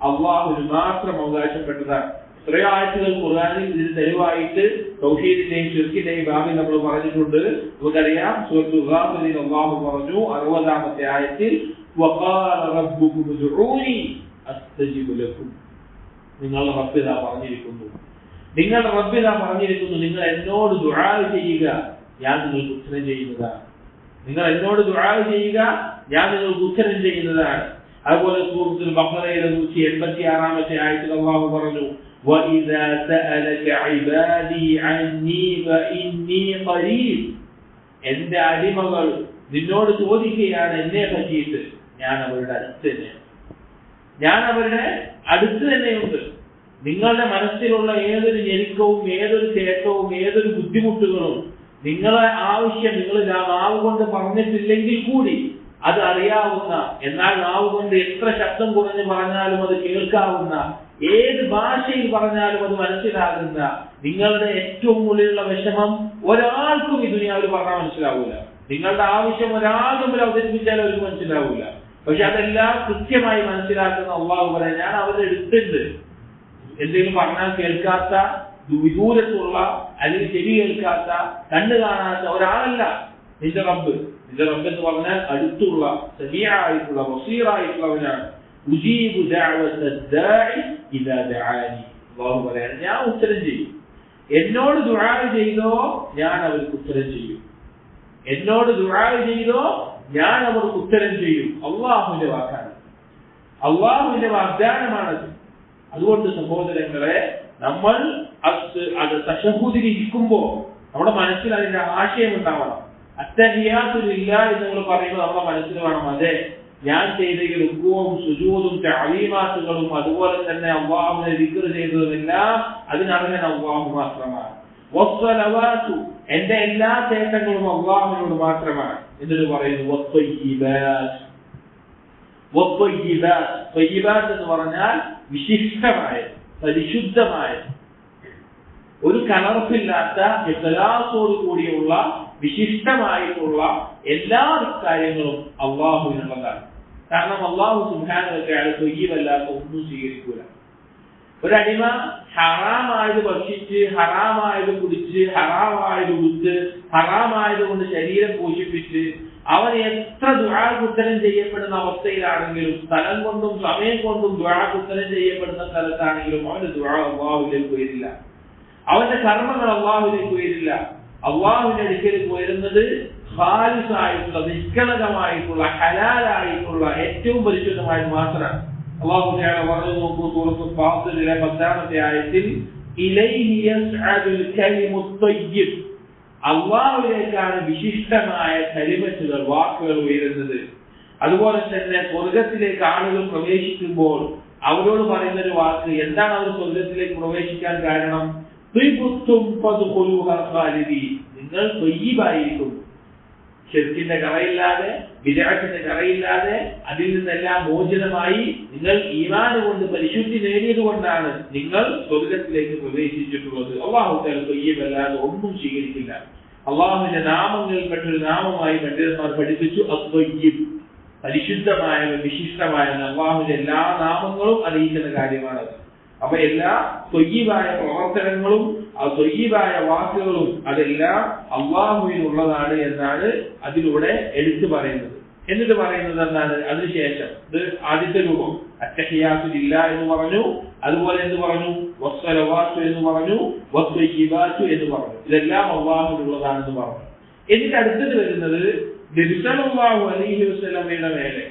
അള്ളാഹുവിന് മാത്രം അവകാശപ്പെട്ടതാണ്. എത്രയോ ആയത്തുകൾ ഖുർആനിൽ ഇതിന് തെളിവായിട്ട് തൗഹീദിന്റെയും ശിർക്കിന്റെയും ബാബിൽ നമ്മൾ പറഞ്ഞിട്ടുണ്ട്. നമുക്കറിയാം സൂറത്തുൽ ഗാഫിറിൽ അള്ളാഹു പറഞ്ഞു 60-ാമത്തെ ആയത്തിൽ വഖാല റബ്ബുകും ഉദ്ഊനി അസ്തജിബ് ലക്കും. നിങ്ങളുടെ റബ്ബ് ഇതാ പറഞ്ഞിരിക്കുന്നു, നിങ്ങളുടെ റബ്ബ് ഇതാ പറഞ്ഞിരിക്കുന്നു, നിങ്ങൾ എന്നോട് ദുആ ചെയ്യുക, ഞാൻ നിങ്ങൾക്ക് ഉത്തരം ചെയ്യുന്നതാണ്. നിങ്ങൾ എന്നോട് ദുആ ചെയ്യുക, ഞാൻ നിങ്ങൾക്ക് ഉത്തരം ചെയ്യുന്നതാണ്. അതുപോലെ സൂറത്തുൽ ബഖറയിലെ 186-ാമത്തെ ആയത്തിൽ അള്ളാഹു പറഞ്ഞു وَإِذَا سَأَلَكَ عِبَادِي عَنِّي فَإِنِّي قَرِيبٌ. എന്റെ അടിമകൾ നിന്നോട് ചോദിക്കുകയാണ് എന്നെ പറ്റിയിട്ട്, ഞാൻ അവരുടെ അടുത്ത് തന്നെയാണ്, ഞാൻ അവരുടെ അടുത്ത് തന്നെയുണ്ട്. നിങ്ങളുടെ മനസ്സിലുള്ള ഏതൊരു ഞെരുക്കവും ഏതൊരു തേട്ടവും ഏതൊരു ബുദ്ധിമുട്ടുകളും നിങ്ങളെ ആവശ്യം നിങ്ങൾ നാവ് കൊണ്ട് പറഞ്ഞിട്ടില്ലെങ്കിൽ കൂടി അത് അറിയാവുന്ന, എന്നാൽ നാവ് കൊണ്ട് എത്ര ശബ്ദം കുറഞ്ഞ് പറഞ്ഞാലും അത് കേൾക്കാവുന്ന, ഏത് ഭാഷയിൽ പറഞ്ഞാലും അത് മനസ്സിലാകുന്ന, നിങ്ങളുടെ ഏറ്റവും ഉള്ളിലുള്ള വിഷമം ഒരാൾക്കും ഈ ദുനിയാവിൽ പറഞ്ഞാൽ മനസ്സിലാവൂല. നിങ്ങളുടെ ആവശ്യം ഒരാളും മുമ്പിൽ അവതരിപ്പിച്ചാൽ അവർക്ക് മനസ്സിലാവൂല. പക്ഷെ അതെല്ലാം കൃത്യമായി മനസ്സിലാക്കുന്ന അള്ളാഹു പറയാൻ, ഞാൻ അവരുടെ അടുത്തുണ്ട്. എന്തെങ്കിലും പറഞ്ഞാൽ കേൾക്കാത്ത, വിദൂരത്തുള്ള, അല്ലെങ്കിൽ ചെവി കേൾക്കാത്ത, കണ്ണു കാണാത്ത ഒരാളല്ല നിന്റെ റബ്ബ്. നിന്റെ റബ്ബ് എന്ന് പറഞ്ഞാൽ അടുത്തുള്ള, സമീഅായിട്ടുള്ള, ബസീറായിട്ടുള്ളവനാണ്. ഉജീബു ദഅവത ദാഇ ഇദാ ദഅാനി. അല്ലാഹു പറയാണ്, ഞാൻ ഉത്തരം ചെയ്യും. എന്നോട് ദുആ ചെയ്തോ ഞാൻ അവർക്ക് ഉത്തരം ചെയ്യും. എന്നോട് ദുആ ചെയ്തോ ഞാൻ അവർക്ക് ഉത്തരം ചെയ്യും. അള്ളാഹുവിന്റെ വാക്കാണ്, അള്ളാഹുവിന്റെ വാഗ്ദാനമാണത്. അതുകൊണ്ട് സഹോദരങ്ങളെ, നമ്മൾ അത് തശഹ്ഹുദിൽ ഇരിക്കുമ്പോൾ നമ്മുടെ മനസ്സിൽ അതിന്റെ ആശയം ഉണ്ടാവണം. അത്തഹിയാത്തു ലില്ലാഹ് എന്ന് നമ്മൾ പറയുമ്പോൾ നമ്മുടെ മനസ്സിൽ വേണം, അതെ ഞാൻ ചെയ്ത ഈ റുക്കൂഉം സുജൂദും തഅലീമാത്തുകളും അതുപോലെ തന്നെ അല്ലാഹുവിനെ ദിക്ർ ചെയ്തതുമെല്ലാം അതിനർഹൻ അല്ലാഹു മാത്രമാണ്. വസ്സലവാതു, എന്റെ എല്ലാ തേട്ടങ്ങളും അല്ലാഹുവിനോട് മാത്രമാണ്. എന്നിട്ട് പറയുന്നു വത്വയ്യിബാത്ത്. വത്വയ്യിബാത്ത്, ത്വയ്യിബാത്ത് എന്ന് പറഞ്ഞാൽ വിശിഷ്ടമായ, പരിശുദ്ധമായ, ഒരു കലർപ്പില്ലാത്ത, ഇഖ്ലാസോട് കൂടിയുള്ള, വിശിഷ്ടമായിട്ടുള്ള എല്ലാ കാര്യങ്ങളും അള്ളാഹുവിനുള്ളതാണ്. കാരണം അള്ളാഹു സുബ്ഹാനഹു വ തആല ത്വയ്യിബല്ലാത്ത ഒന്നും സ്വീകരിക്കൂല. ഒരടിമ ഹറാമായത് ഭക്ഷിച്ച്, ഹറാമായത് കുടിച്ച്, ഹറാമായത് ഉടുത്ത്, ഹറാമായത് കൊണ്ട് ശരീരം പോഷിപ്പിച്ച് അവൻ എത്ര ദുആക്ക് ഉത്തരം ചെയ്യപ്പെടുന്ന അവസ്ഥയിലാണെങ്കിലും, സ്ഥലം കൊണ്ടും സമയം കൊണ്ടും ദുആക്ക് ഉത്തരം ചെയ്യപ്പെടുന്ന സ്ഥലത്താണെങ്കിലും അവന്റെ ദുആ അള്ളാഹുവിലേക്ക് ഉയരില്ല, അവന്റെ കർമ്മങ്ങൾ അള്ളാഹുവിലേക്ക് ഉയരില്ല. അള്ളാഹുവിന്റെ അടുക്കലേക്ക് ഉയരുന്നത് ഖാലിസായിട്ടുള്ള, നിഷ്കളങ്കമായിട്ടുള്ള, ഹലാലായിട്ടുള്ള, ഏറ്റവും പരിശുദ്ധമായത് മാത്രമാണ്. അല്ലാഹു തആല പറഞ്ഞു നോക്കൂ, സൂറത്തുൽ ഫാത്തിറിലെ 10-ാമത്തെ ആയത്തിൽ ഇലൈഹി യസ്അദുൽ കലിമുത് ത്വയ്യിബ്, അള്ളാഹുവിലേക്കാണ് വിശിഷ്ടമായ കലിമത്തുകൾ, വാക്കുകൾ ഉയരുന്നത്. അതുപോലെ തന്നെ സ്വർഗത്തിലേക്ക് ആളുകൾ പ്രവേശിക്കുമ്പോൾ അവരോട് പറയുന്ന ഒരു വാക്ക് എന്താണ്? അവർ സ്വർഗത്തിലേക്ക് പ്രവേശിക്കാൻ കാരണം നിങ്ങൾ ത്വയ്യിബായിരിക്കുന്നു, ശിർക്കിന്റെ കറയില്ലാതെ, ബിദ്അത്തിന്റെ കറയില്ലാതെ, അതിൽ നിന്നെല്ലാം മോചിതമായി നിങ്ങൾ ഈമാൻ കൊണ്ട് പരിശുദ്ധി നേടിയത് കൊണ്ടാണ് നിങ്ങൾ സ്വർഗത്തിലേക്ക് പ്രവേശിച്ചിട്ടുള്ളത്. അല്ലാഹു തആല ത്വയ്യിബല്ലാതെ ഒന്നും സ്വീകരിക്കില്ല. അള്ളാഹുവിന്റെ നാമങ്ങളിൽപ്പെട്ടൊരു നാമമായി പണ്ഡിതന്മാർ പഠിപ്പിച്ചു അത്വയ്യിബ്, പരിശുദ്ധമായ, വിശിഷ്ടമായ. അള്ളാഹുവിന്റെ എല്ലാ നാമങ്ങളും അറിയിക്കുന്ന കാര്യമാണത്. അപ്പൊ എല്ലാ ത്വയ്യിബായ പ്രവർത്തനങ്ങളും ത്വയ്യിബായ വാക്കുകളും അതെല്ലാം അള്ളാഹുവിനുള്ളതാണ് എന്നാണ് അതിലൂടെ എടുത്തു പറയുന്നത്. എന്നിട്ട് പറയുന്നത് എന്താണ്? അതിനുശേഷം ഇത് ആദ്യത്തെ രൂപം അത്തഹിയാത്തു ലില്ലാഹ് എന്ന് പറഞ്ഞു, അതുപോലെ എന്ത് പറഞ്ഞു? വസ്സലവാത്തു എന്ന് പറഞ്ഞു, വത്വയ്യിബാത്തു എന്ന് പറഞ്ഞു. ഇതെല്ലാം അള്ളാഹുവിനുള്ളതാണെന്ന് പറഞ്ഞു. എന്നിട്ട് അടുത്തത് വരുന്നത് നബി സല്ലല്ലാഹു അലൈഹി വസല്ലമയുടെ മേലെ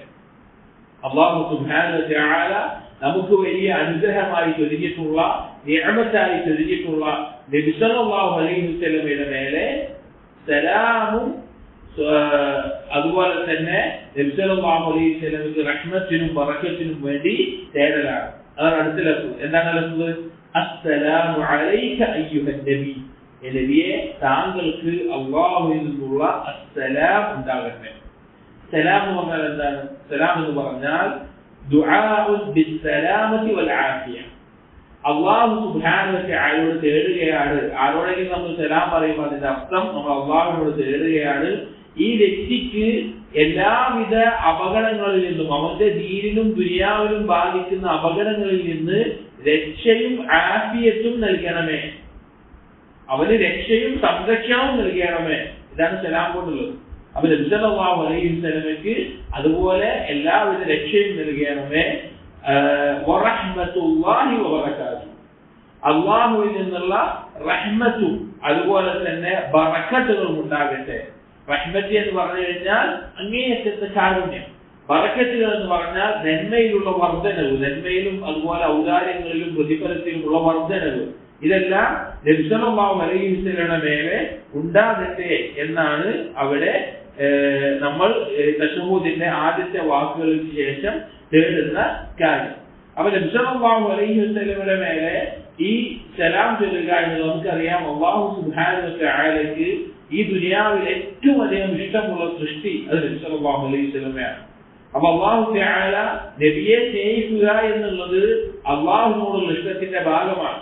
അല്ലാഹു സുബ്ഹാനഹു വ തആല നമുക്ക് വലിയ അനുഗ്രഹമായി ചൊരിഞ്ഞിട്ടുള്ള, നിഅമത്തായി ചൊരിഞ്ഞിട്ടുള്ള നബി സല്ലല്ലാഹു അലൈഹി വസല്ലമയുടെ മേലെ സലാമും അതുപോലെ തന്നെ നബി സല്ലല്ലാഹു അലൈഹി വസല്ലമക്ക് റഹ്മത്തിനും ബറക്കത്തിനും വേണ്ടി തേടലാണ്. അതാണ് അടുത്ത ലഫ്സ്. എന്താണ് ലഫ്സ്? അസ്സലാമു അലൈക അയ്യുഹൻ നബി, നബിയെ താങ്കൾക്ക് അല്ലാഹുവിൽ നിന്നുള്ള അസ്സലാം ഉണ്ടാകട്ടെ. സലാം എന്ന് പറഞ്ഞാൽ എന്താണ്? സലാം എന്ന് പറഞ്ഞാൽ ദുആഉ ബിസ്സലാമത്തി വൽ ആഫിയ, അള്ളാഹു സുബ്ഹാനഹു വ തആലയോട് തേടുകയാണ്. ആരോടെങ്കിലും നമ്മൾ സലാം പറയുമ്പോൾ അതിന്റെ അർത്ഥം നമ്മൾ അള്ളാഹുവിനോട് തേടുകയാണ്. ഈ വ്യക്തിക്ക് എല്ലാവിധ അപകടങ്ങളിൽ നിന്നും, അവന്റെ ദീനിനും ദുനിയാവിനും ബാധിക്കുന്ന അപകടങ്ങളിൽ നിന്ന് രക്ഷയും ആഫിയത്തും നൽകണമേ, അവന് രക്ഷയും സംരക്ഷണവും നൽകണമേ. ഇതാണ് സലാം കൊണ്ടുള്ളത്. അപ്പൊ നബി സല്ലല്ലാഹു അലൈഹി വസല്ലമയ്ക്ക് അതുപോലെ എല്ലാവിധ രക്ഷയും നൽകണമേ. വറഹ്മത്തുള്ളാഹി വബറകാതുഹു, അള്ളാഹുവിൽ നിന്നുള്ള റഹ്മത്തും അതുപോലെ തന്നെ ബറക്കത്തുകളും ഉണ്ടാകട്ടെ. റഹ്മത്ത് എന്ന് പറഞ്ഞു കഴിഞ്ഞാൽ അങ്ങേയറ്റത്തെ കാരുണ്യം, ബറക്കത്തുകൾ എന്ന് പറഞ്ഞാൽ നന്മയിലുള്ള വർധനവ്, നന്മയിലും അതുപോലെ ഔദാര്യങ്ങളിലും പ്രതിഫലത്തിലുമുള്ള വർധനവ്. ഇതെല്ലാം നബി സല്ലല്ലാഹു അലൈഹി വസല്ലമയുടെ മേലെ ഉണ്ടാകട്ടെ എന്നാണ് അവിടെ നമ്മൾ തശഹൂദിന്റെ ആദ്യത്തെ വാക്കുകൾക്ക് ശേഷം തേടുന്ന കാര്യം. അപ്പൊ നബി സല്ലല്ലാഹു അലൈഹി വസല്ലമയുടെ മേലെ ഈ സലാം ചൊല്ലുക എന്ന് നമുക്കറിയാം, അല്ലാഹു സുബ്ഹാനഹു വ തആലയ്ക്ക് ഈ ദുനിയാവിൽ ഏറ്റവും അധികം ഇഷ്ടമുള്ള സൃഷ്ടി അത് നബി സല്ലല്ലാഹു അലൈഹി വസല്ലമയാണ്. അപ്പൊ അല്ലാഹു തആല നബിയെ സ്നേഹിക്കുക എന്നുള്ളത് അള്ളാഹുവിനോടുള്ള ഇഷ്ടത്തിന്റെ ഭാഗമാണ്.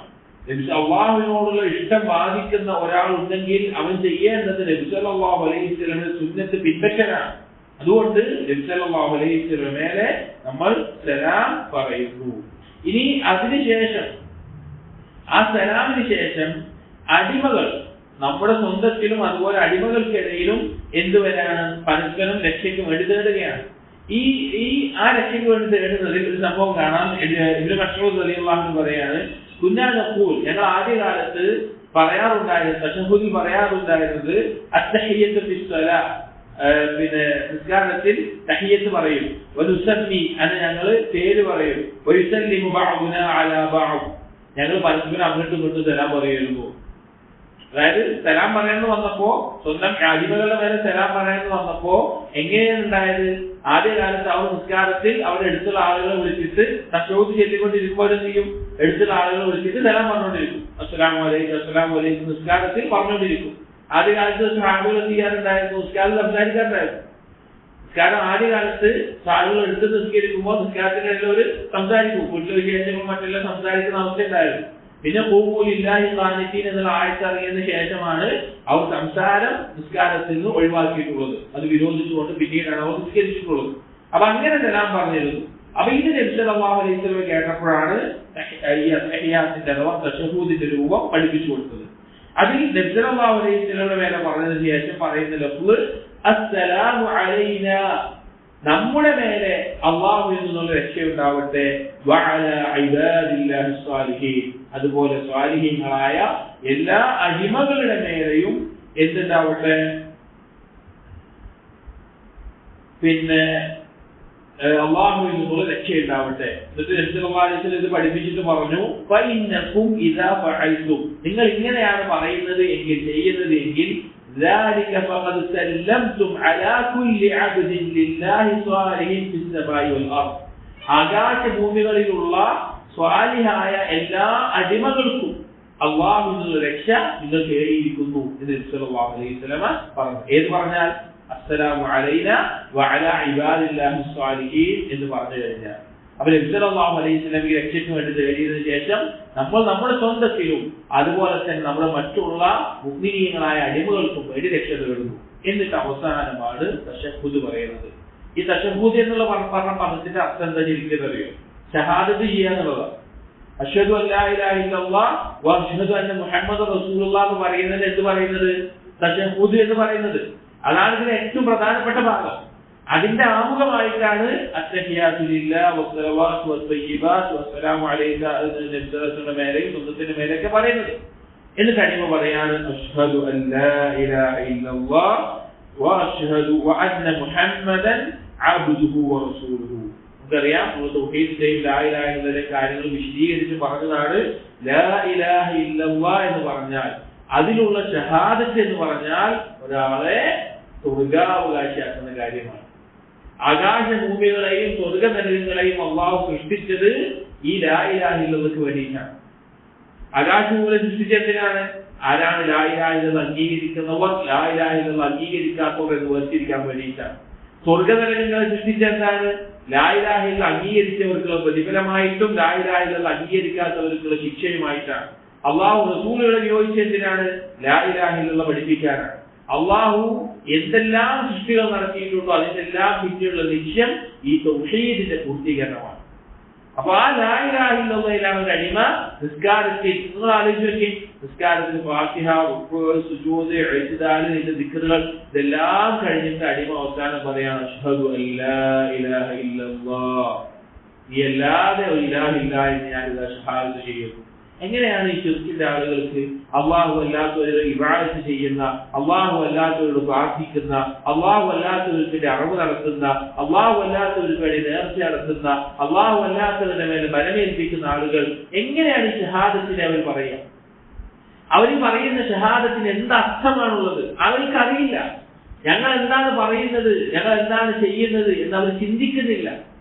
അള്ളാഹുവിനോടുള്ള ഇഷ്ടം ബാധിക്കുന്ന ഒരാൾ ഉണ്ടെങ്കിൽ അവൻ ചെയ്യേണ്ടത് നബി സല്ലല്ലാഹു അലൈഹി വസല്ലമയുടെ സുന്നത്ത് പിൻപറ്റലാണ്. അതുകൊണ്ട് നബി സല്ലല്ലാഹു അലൈഹി വസല്ലമയുടെ മേലെ നമ്മൾ സലാം പറയുന്നു. ഇനി അതിനുശേഷം ആ സലാമിന് ശേഷം അടിമകൾ, നമ്മുടെ സ്വന്തത്തിലും അതുപോലെ അടിമകൾക്കിടയിലും എന്തുവരാണ്? പരസ്പരം രക്ഷയ്ക്ക് വേണ്ടി തേടുകയാണ്. ആ രക്ഷയ്ക്ക് വേണ്ടി തേടുന്നതിൽ ഒരു സംഭവം കാണാം. ഇബ്നു മസ്ഊദ് റളിയല്ലാഹു അൻഹു പറയാണ്, കുന്നാ നഖൂൽ, ഞങ്ങൾ ആദ്യകാലത്ത് പറയാറുണ്ടായിരുന്നത്, തശഹ്ഹുദിൽ പറയാറുണ്ടായിരുന്നത് അത്തഹിയ്യത്തു ഫിസ്സലാ, പിന്നെ നിസ്കാരത്തിൽ തഹിയ്യത്ത് പറയും. വനുസമ്മി, അത് ഞങ്ങൾ പേര് പറയും. വയുസല്ലിമു ബഅദുനാ അലാ ബഅദ്, ഞങ്ങൾ പരസ്പരം അങ്ങോട്ടും ഇങ്ങോട്ടും സലാം പറയുന്നു. അതായത് സലാം പറയാന്ന് വന്നപ്പോ, സ്വന്തം അടിമകളുടെ മേലെ സലാം പറയാന്ന് വന്നപ്പോ എങ്ങനെയാണ് ഉണ്ടായത്? ആദ്യകാലത്ത് അവർ നിസ്കാരത്തിൽ അവരുടെ അടുത്തുള്ള ആളുകളെ വിളിച്ചിട്ട് തശഹ്ഹുദ് ചൊല്ലിക്കൊണ്ടിരിക്കുമ്പോൾ ചെയ്യും, അടുത്തുള്ള ആളുകളെ വിളിച്ചിട്ട് സലാം പറഞ്ഞുകൊണ്ടിരിക്കും. അസ്സലാമു അലൈക്കും അസ്സലാമു അലൈക്കും നിസ്കാരത്തിൽ പറഞ്ഞുകൊണ്ടിരിക്കും. ആദ്യകാലത്ത് സഹാബികൾ ചെയ്യാറുണ്ടായിരുന്നു, നിസ്കാരം സംസാരിക്കാറുണ്ടായിരുന്നു. നിസ്കാരം ആദ്യകാലത്ത് സാധുകൾ എടുത്ത് നിസ്കരിക്കുമ്പോൾ നിസ്കാരത്തിനിടയിൽ ഒരു സംസാരിക്കും, വീട്ടിലെ വിശേഷങ്ങളും മറ്റെല്ലാം സംസാരിക്കുന്ന അവസ്ഥ ഉണ്ടായിരുന്നു. പിന്നെ ഖൂമുലില്ലാഹി ഖാനിതീൻ എന്നുള്ള ആയത്ത് ഇറങ്ങിയതിനു ശേഷമാണ് അവർ സംസാരം നിസ്കാരത്തിൽ നിന്ന് ഒഴിവാക്കിയിട്ടുള്ളത്. അത് വിരോധിച്ചുകൊണ്ട് പിന്നീടാണ് അവർ നിസ്കരിച്ചിട്ടുള്ളത്. അപ്പൊ അങ്ങനെ സലാം പറഞ്ഞിരുന്നു. അപ്പൊ ഇത് നബി സല്ലല്ലാഹു അലൈഹി വസല്ലം കേട്ടപ്പോഴാണ് ഈ തഹിയ്യാത്തിന്റെ അഥവാ തശഹ്ഹുദിന്റെ രൂപം പഠിപ്പിച്ചു കൊടുത്തത്. അതിൽ നബി സല്ലല്ലാഹു അലൈഹി വസല്ലമയുടെ മേലെ പറഞ്ഞതിന് ശേഷം പറയുന്ന ലഫ്ള് അസ്സലാമു അലൈനാ, നമ്മുടെ മേലെ അള്ളാഹുവിൽ നിന്നുള്ള രക്ഷയുണ്ടാവട്ടെ, വഅലാ ഇബാദില്ലാഹി സ്വാലിഹീൻ, അതുപോലെ സ്വാലിഹീങ്ങളായ എല്ലാ അടിമകളുടെ മേലെയും എന്തുണ്ടാവട്ടെ, പിന്നെ അള്ളാഹുവിൽ നിന്നുള്ള രക്ഷയുണ്ടാവട്ടെ. എന്നിട്ട് നബി സല്ലല്ലാഹു അലൈഹി വസല്ലം ഇത് പഠിപ്പിച്ചിട്ട് പറഞ്ഞു, ഫഇന്നകും ഇദാ ഫഅൽതും, നിങ്ങൾ ഇങ്ങനെയാണ് പറയുന്നത് എങ്കിൽ, ചെയ്യുന്നത് എങ്കിൽ, ذلك فقد سلمتم على كل عبد لله صالح في السماء والارض, ആകാശഭൂമികളിലുള്ള സ്വാലിഹായ എല്ലാ അടിമകൾക്കും അള്ളാഹുവിനുള്ള രക്ഷ നിങ്ങൾ തേടിയിരിക്കുന്നു എന്ന് നബി സല്ലല്ലാഹു അലൈഹി വസല്ലം പറഞ്ഞു. ഏത് പറഞ്ഞാൽ അസ്സലാമു അലൈനാ വഅലാ ഇബാദില്ലാഹി സ്വാലിഹീൻ എന്ന് പറഞ്ഞു കഴിഞ്ഞാൽ, അപ്പൊ നബി സല്ലല്ലാഹു അലൈഹി വസല്ലം രക്ഷയ്ക്ക് വേണ്ടി തേടിയതിനു ശേഷം നമ്മൾ നമ്മുടെ സ്വന്തത്തിലും അതുപോലെ തന്നെ നമ്മുടെ മറ്റുള്ള മുഅ്മിനീങ്ങളായ അടിമകൾക്കും വേണ്ടി രക്ഷ തേടുന്നു. എന്നിട്ട് അവസാനമാണ് തശഹ്ഹുദ് പറയുന്നത്. ഈ തശഹ്ഹുദ് എന്നുള്ള പറഞ്ഞ പദത്തിന്റെ അർത്ഥം എന്താ എനിക്കറിയോ? ഷഹാദത്ത് ചെയ്യാന്നുള്ളതാണ്. അശ്ഹദു അല്ലാ ഇലാഹ ഇല്ലല്ലാഹ് വ അശ്ഹദു അന്ന മുഹമ്മദ് റസൂലുള്ളാഹ് എന്ന് പറയുന്നത് എന്ത് പറയുന്നത്? തശഹ്ഹുദ് എന്ന് പറയുന്നത്. അതാണ് ഇതിന്റെ ഏറ്റവും പ്രധാനപ്പെട്ട ഭാഗം. അതിന്റെ ആമുഖമായിട്ടാണ് അത്തഹിയ്യാതു ലില്ലാഹി വസ്സലവാത്തു വത്തയ്യിബാത്തു വസ്സലാമു അലൈക നബിയുടെ മേലെയും സുന്നത്തിന്റെ മേലെയൊക്കെ പറയുന്നത്. എന്നിട്ട് അടിമ പറയാണ് അശ്ഹദു അല്ലാ ഇലാഹ ഇല്ലല്ലാഹ് വ അശ്ഹദു അന്ന മുഹമ്മദൻ അബ്ദുഹു വ റസൂലുഹു. നമുക്കറിയാം, തൗഹീദിന്റെയും ലാ ഇലാഹ ഇല്ലല്ലാഹയുടെ കാര്യങ്ങൾ വിശദീകരിച്ച് പറഞ്ഞതാണ്. ലാ ഇലാഹ ഇല്ലല്ലാഹ് എന്ന് പറഞ്ഞാൽ, അതിലുള്ള ഷഹാദത്ത് എന്ന് പറഞ്ഞാൽ ഒരാളെ സ്വർഗ്ഗാവകാശിയാക്കുന്ന കാര്യമാണ്. ആകാശഭൂമികളെയും സ്വർഗ നരകങ്ങളെയും അള്ളാഹു സൃഷ്ടിച്ചത് ഈ ലാ ഇലാഹ ഇല്ലല്ലാഹ്ക്ക് വേണ്ടിയിട്ടാണ്. ആകാശഭൂമികളെ സൃഷ്ടിച്ചതിനാണ്? ആരാണ് ലാ ഇലാഹ ഇല്ലല്ലാഹ് അംഗീകരിക്കുന്നവർ, ലാ ഇലാഹ ഇല്ലല്ലാഹ് അംഗീകരിക്കാത്തവർ എന്ന് വേർതിരിക്കാൻ വേണ്ടിയിട്ടാണ്. സ്വർഗനരകങ്ങളെ സൃഷ്ടിച്ചെന്താണ്? ലാ ഇലാഹ ഇല്ലല്ലാഹ് അംഗീകരിച്ചവർക്കുള്ള പ്രതിഫലമായിട്ടും ലാ ഇലാഹ ഇല്ലല്ലാഹ് അംഗീകരിക്കാത്തവർക്കുള്ള ശിക്ഷയുമായിട്ടാണ്. അള്ളാഹു റസൂലുകളെ നിയോഗിച്ചെന്തിനാണ്? ലാ ഇലാഹ ഇല്ലല്ലാഹ് പഠിപ്പിക്കാനാണ്. അള്ളാഹു എന്തെല്ലാം സൃഷ്ടികൾ നടത്തിയിട്ടുണ്ടോ അതിന്റെല്ലാം പിന്നിലുള്ള ലക്ഷ്യം ഈ തൗഹീദിന്റെ പൂർത്തീകരണമാണ്. അപ്പൊ ആ ലാ ഇലാഹ ഇല്ലല്ലാഹിലാണ് ഒരു അടിമ നിസ്കാരത്തിൽ, നിങ്ങൾ ആലോചിച്ച് നിസ്കാരത്തിൽ ഫാത്തിഹ, റുക്കൂ, സുജൂദ്, ഇഅ്തിദാൽ, ഇതിന്റെ ദിക്റുകൾ ഇതെല്ലാം കഴിഞ്ഞിട്ട് അടിമ അവസാനം പറയാണ് അഷ്ഹദു അല്ലാ ഇലാഹ ഇല്ലല്ലാഹ്, ഈ അല്ലാതെ ഒരു ഇലാഹ ഇല്ല എന്ന് ഞാനിതാ ഷഹാദത്ത് ചെയ്യുന്നു. എങ്ങനെയാണ് ഈ ശിർക്കിന്റെ ആളുകൾക്ക് അള്ളാഹു അല്ലാത്തവരെ ഇബാദത്ത് ചെയ്യുന്ന, അള്ളാഹു അല്ലാത്തവരോട് പ്രാർത്ഥിക്കുന്ന, അള്ളാഹു അല്ലാത്തവർക്ക് അറിവ് നടത്തുന്ന, അള്ളാഹു അല്ലാത്തവർക്ക് വേണ്ടി നേർച്ച നടത്തുന്ന, അള്ളാഹു അല്ലാത്തവരുടെ മേലെ ബലമേൽപ്പിക്കുന്ന ആളുകൾ എങ്ങനെയാണ് ഈ ഷഹാദത്തിനെ അവർ പറയുക? അവർ പറയുന്ന ഷഹാദത്തിന് എന്ത് അർത്ഥമാണുള്ളത് അവർക്കറിയില്ല. ഞങ്ങൾ എന്താണ് പറയുന്നത്, ഞങ്ങൾ എന്താണ് ചെയ്യുന്നത് എന്ന് അവർ ചിന്തിക്കുന്നില്ല.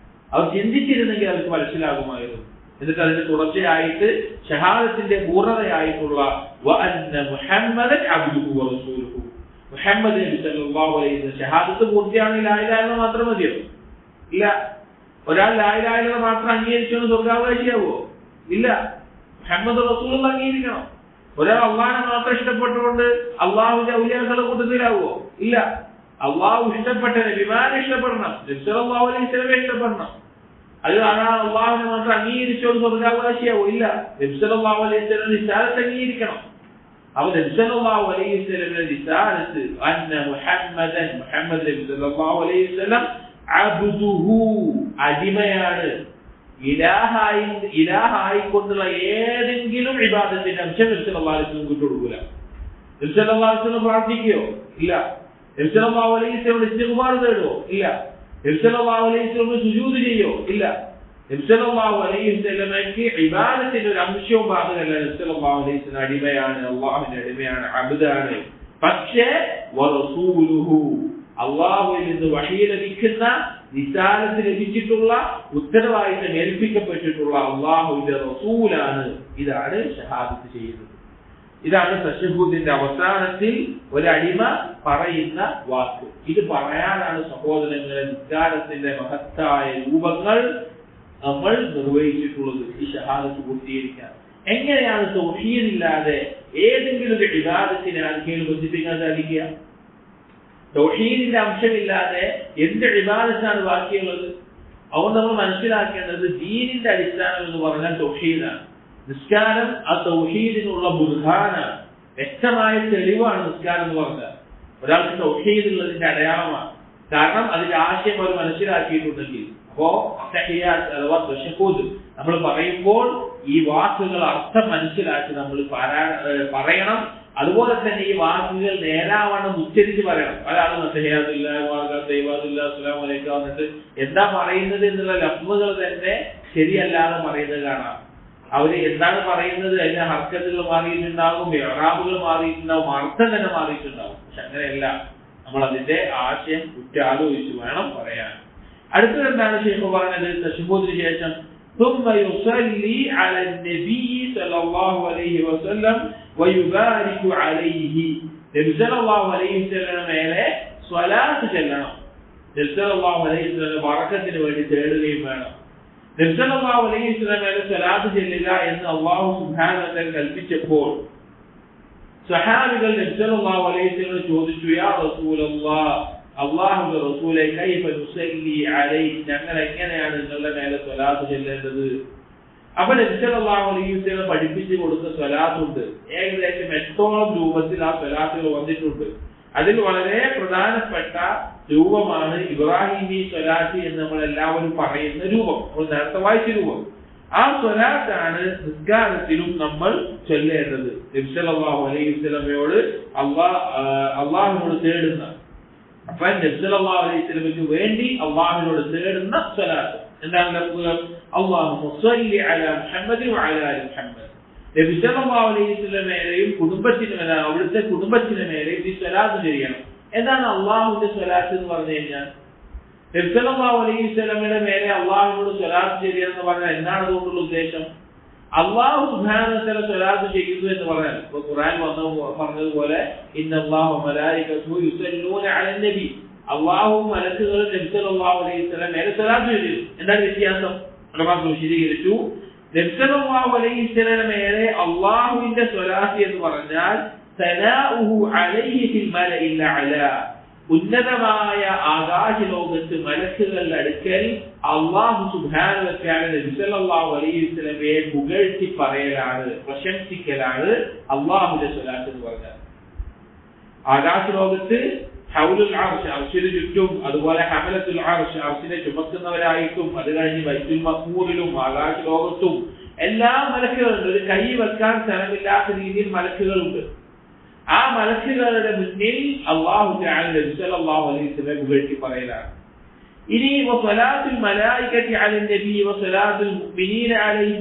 അവർ ചിന്തിച്ചിരുന്നെങ്കിൽ അവർക്ക് മനസ്സിലാകുമായിരുന്നു. എന്നിട്ട് അതിന്റെ തുടർച്ചയായിട്ട് ഷഹാദത്തിന്റെ പൂർണ്ണതയായിട്ടുള്ള വഅന്ന മുഹമ്മദൻ അബ്ദുഹു വറസൂലുഹു, മുഹമ്മദ് നബി സല്ലല്ലാഹു അലൈഹി വസല്ലം ഷഹാദത്ത് പൂർത്തിയാണെങ്കിൽ ലാ ഇലാഹ ഇല്ലല്ലാഹ് മാത്രം മതിയോ? ഇല്ല. ഒരാൾ ലാ ഇലാഹ ഇല്ലല്ലാഹ് മാത്രം അംഗീകരിച്ചുകൊണ്ട് സ്വർഗ്ഗാവകാശിയാവോ? ഇല്ല. മുഹമ്മദ് റസൂലുള്ളാഹ് അംഗീകരിക്കണം. ഒരാൾ അള്ളാഹിനെ മാത്രം ഇഷ്ടപ്പെട്ടുകൊണ്ട് അള്ളാഹുവിന്റെ ഔലിയാക്കളുടെ കൂട്ടത്തിലാവോ? ഇല്ല. അള്ളാഹു ഇഷ്ടപ്പെട്ട നബിമാരെ ഇഷ്ടപ്പെടണം, നബി സല്ലല്ലാഹു അലൈഹി വസല്ലമയെ ഇഷ്ടപ്പെടണം. അത് അള്ളാഹുവിനെ മാത്രം അംഗീകരിച്ചോണ്ട് സ്വർഗ്ഗാവകാശിയാവോ? ഇല്ല. നബി സല്ലല്ലാഹു അലൈഹി വസല്ലം റിസാലത്ത് അംഗീകരിക്കണം. അപ്പൊ നബി സല്ലല്ലാഹു അലൈഹി വസല്ലം റിസാലത്ത് അന്ന മുഹമ്മദൻ, മുഹമ്മദ് നബി സല്ലല്ലാഹു അലൈഹി വസല്ലം അബ്ദുഹു അടിമയാണ്. ഇലാഹായിക്കൊണ്ടുള്ള ഏതെങ്കിലും ഇബാദത്തിന്റെ അംശം നബി സല്ലല്ലാഹു അലൈഹി വസല്ലം വിട്ടുകൊടുക്കൂല. നബി സല്ലല്ലാഹു അലൈഹി വസല്ലം പ്രാർത്ഥിക്കുകയോ? ഇല്ല. നബി സല്ലല്ലാഹു അലൈഹി വസല്ലം ഇസ്തിഗ്ഫാർ തേടുവോ? ഇല്ല. നബി സല്ലല്ലാഹു അലൈഹി വസല്ലം സുജൂദ് ചെയ്യോ? ഇല്ല. നബി സല്ലല്ലാഹു അലൈഹി വസല്ലമയ്ക്ക് ഇബാദത്തിന്റെ ഒരു അംശവും ബാധകമല്ല. നബി സല്ലല്ലാഹു അലൈഹി വസല്ലം അടിമയാണ്, അല്ലാഹുവിന്റെ അടിമയാണ്, അബ്ദാണ്. പക്ഷേ വറസൂലുഹു, അല്ലാഹുവിൽ നിന്ന് വഹീ ലഭിക്കുന്ന, റിസാലത്ത് ലഭിച്ചിട്ടുള്ള, ഉത്തരവാദിത്തം ഏൽപ്പിക്കപ്പെട്ടിട്ടുള്ള അല്ലാഹുവിന്റെ റസൂലാണ്. ഇതാണ് ഷഹാദത്ത് ചെയ്യുന്നത്. ഇതാണ് തശഹ്ഹുദിന്റെ അവസാനത്തിൽ ഒരടിമ പറയുന്ന വാക്ക്. ഇത് പറയാനാണ് സഹോദരങ്ങളെ നിസ്കാരത്തിന്റെ മഹത്തായ രൂപങ്ങൾ നമ്മൾ നിർവഹിച്ചിട്ടുള്ളത്. ഈ ഷഹാദത്ത് പൂർത്തീകരിക്കാൻ എങ്ങനെയാണ് തൗഹീദ് ഇല്ലാതെ ഏതെങ്കിലും ഒരു ഇബാദത്തിനെ ആർക്കെങ്കിലും ബന്ധിപ്പിക്കാൻ സാധിക്കുക? തൗഹീദിന്റെ അംശമില്ലാതെ എന്ത് ഇബാദത്താണ് ബാക്കിയുള്ളത്? അതുകൊണ്ട് നമ്മൾ മനസ്സിലാക്കേണ്ടത് ദീനിന്റെ അടിസ്ഥാനം എന്ന് പറഞ്ഞാൽ തൗഹീദാണ്. നിസ്കാരം ആ തൗഹീദിനുള്ള ബുർഹാനാണ്, വ്യക്തമായ തെളിവാണ് നിസ്കാരം എന്ന് പറഞ്ഞാൽ. ഒരാൾക്ക് തൗഹീദ് ഉള്ളതിന്റെ അടയാളമാണ്. കാരണം അതിന്റെ ആശയം അവർ മനസ്സിലാക്കിയിട്ടുണ്ടെങ്കിൽ. അപ്പോ തഹിയ്യാത്ത് അഥവാ തശഹ്ഹുദ് നമ്മൾ പറയുമ്പോൾ ഈ വാക്കുകൾ അർത്ഥം മനസ്സിലാക്കി നമ്മൾ പറയണം. അതുപോലെ തന്നെ ഈ വാക്കുകൾ നേരാവണ്ണം ഉച്ചരിച്ച് പറയണം. ഒരാൾ എന്നിട്ട് എന്താ പറയുന്നത് എന്നുള്ള ലഫ്ളുകൾ തന്നെ ശരിയല്ലാതെ പറയുന്നത് കാണാം. അവര് എന്താണ് പറയുന്നത്, അതിന്റെ ഹർക്കത്തുകൾ മാറിയിട്ടുണ്ടാകും, ഇഅ്റാബുകൾ മാറിയിട്ടുണ്ടാവും, അർത്ഥം തന്നെ മാറിയിട്ടുണ്ടാവും. പക്ഷെ അങ്ങനെയല്ല. നമ്മൾ അതിന്റെ ആശയം ഉറ്റാലോചിച്ച് വേണം പറയാൻ. അടുത്തത് എന്താണ് ശൈഖ് പറഞ്ഞത്? തശഹ്ഹുദിന് ശേഷം ثم يصلي على النبي صلى الله عليه وسلم ويبارك عليه, നബി സല്ലല്ലാഹു അലൈഹി വസല്ലം മേലെ സ്വലാത്ത് ചൊല്ലണം. നബി സല്ലല്ലാഹു അലൈഹി വസല്ലം ബറക്കത്തിന് വേണ്ടി തേടുകയും വേണം. നബി സല്ലല്ലാഹു അലൈഹി വസല്ലം മേലെ സ്വലാത്ത് ചൊല്ലുക എന്ന് അല്ലാഹു സുബ്ഹാനഹു വ തആല കൽപ്പിച്ചപ്പോൾ സ്വഹാബികൾ നബി സല്ലല്ലാഹു അലൈഹി വസല്ലം ചോദിച്ചു, യാ റസൂലല്ലാഹ്, അല്ലാഹുവിന്റെ റസൂലേ, കൈഫ നുസല്ലി അലൈഹി, ഞങ്ങൾ എങ്ങനെയാണ് നിങ്ങളുടെ മേലെ സ്വലാത്ത് ചൊല്ലേണ്ടത്? അപ്പൊ നബി സല്ലല്ലാഹു അലൈഹി വസല്ലം പഠിപ്പിച്ചു കൊടുത്ത സ്വലാത്തുണ്ട്. ഏകദേശം 8ഓളം രൂപത്തിൽ ആ സ്വലാത്തുകൾ വന്നിട്ടുണ്ട്. അതിൽ വളരെ പ്രധാനപ്പെട്ട രൂപമാണ് ഇബ്രാഹിമി സ്വലാത്ത് എന്ന് നമ്മൾ എല്ലാവരും പറയുന്ന രൂപം, നമ്മൾ നേരത്തെ വായിച്ച രൂപം. ആ സ്വലാത്താണ് നിസ്കാരത്തിലും നമ്മൾ ചൊല്ലേണ്ടത്. നബി സല്ലല്ലാഹു അലൈഹി വസല്ലമയോട് അള്ളാഹുവിനോട് തേടുന്ന, അപ്പൊ നബി സല്ലല്ലാഹു അലൈഹി വസല്ലമയ്ക്ക് വേണ്ടി അള്ളാഹുവിനോട് തേടുന്ന സ്വലാത്ത് എന്താണ്? അല്ലാഹുമ്മ സ്വല്ലി അലാ മുഹമ്മദിൻ വഅലാ ആലി മുഹമ്മദ്. നബി സല്ലല്ലാഹു അലൈഹി വസല്ലമയുടെയും കുടുംബത്തിന് മേലെ, അവിടുത്തെ കുടുംബത്തിന് മേലെ ഈ സ്വലാത്ത് ചെയ്യണം. എന്താണ് അള്ളാഹുവിന്റെ സ്വലാത്ത് എന്ന് പറഞ്ഞു കഴിഞ്ഞാൽ? നബി സല്ലല്ലാഹു അലൈഹി വസല്ലമയുടെ മേലെ അള്ളാഹുവിനോട് സ്വലാത്ത് ചെയ്യണം എന്ന് പറഞ്ഞാൽ എന്താണ് അതുകൊണ്ടുള്ള ഉദ്ദേശം? അള്ളാഹു സുബ്ഹാനഹു വ തആല സ്വലാത്ത് ചെയ്യുന്നു എന്ന് പറഞ്ഞാൽ, ഖുർആൻ പറഞ്ഞതുപോലെ ഇന്നല്ലാഹു വമലായികതുഹു യുസല്ലൂന അലൻ നബി, അള്ളാഹുവും മലക്കുകളും നബി സല്ലല്ലാഹു അലൈഹി വസല്ലം മേലെ സ്വലാത്ത് ചൊല്ലിയിരുന്നു. എന്താണ് വ്യത്യാസം? ഉലമാക്കൾ വിശദീകരിച്ചു. നബി സല്ലല്ലാഹു അലൈഹി വസല്ലം മേലെ അള്ളാഹുവിന്റെ സ്വലാത്ത് എന്ന് പറഞ്ഞാൽ സനാഉഹു അലൈഹി ഫിൽ മലഇൽ അഅല, ഉന്നതമായ ആകാശ ലോകത്ത് മലക്കുകളുടെ അടുക്കൽ അല്ലാഹു സുബ്ഹാനഹു വ തആല നബി സല്ലല്ലാഹു അലൈഹി വസല്ലമയെ പുകഴ്ത്തി പറയലാണ്, പ്രശംസിക്കലാണ് അല്ലാഹുവിന്റെ സ്വലാത്ത് എന്ന് പറഞ്ഞാൽ. ആകാശ ലോകത്ത് ഹൗലുൽ അർശ്, അർശിന് ചുറ്റും, അതുപോലെ ഹമലത്തുൽ അർശ്, അർശിനെ ചുമക്കുന്നവരായിട്ടും, അത് കഴിഞ്ഞ് ബൈത്തുൽ മഖ്മൂറിലും ആകാശ ലോകത്തും എല്ലാ മലക്കുകളുണ്ട്. ഒരു കൈ വെക്കാൻ സ്ഥലമില്ലാത്ത രീതിയിൽ മലക്കുകളുണ്ട്. ആ മലക്കുകളുടെ മുന്നിൽ അല്ലാഹു തആല നബി സല്ലല്ലാഹു അലൈഹി വസല്ലം പുകഴ്ത്തി പറയലാണ്. ഇനി വസലാത്തുൽ മലായികത്തി അലൻ നബി വസലാത്തുൽ മുഅ്മിനീന അലൈഹി,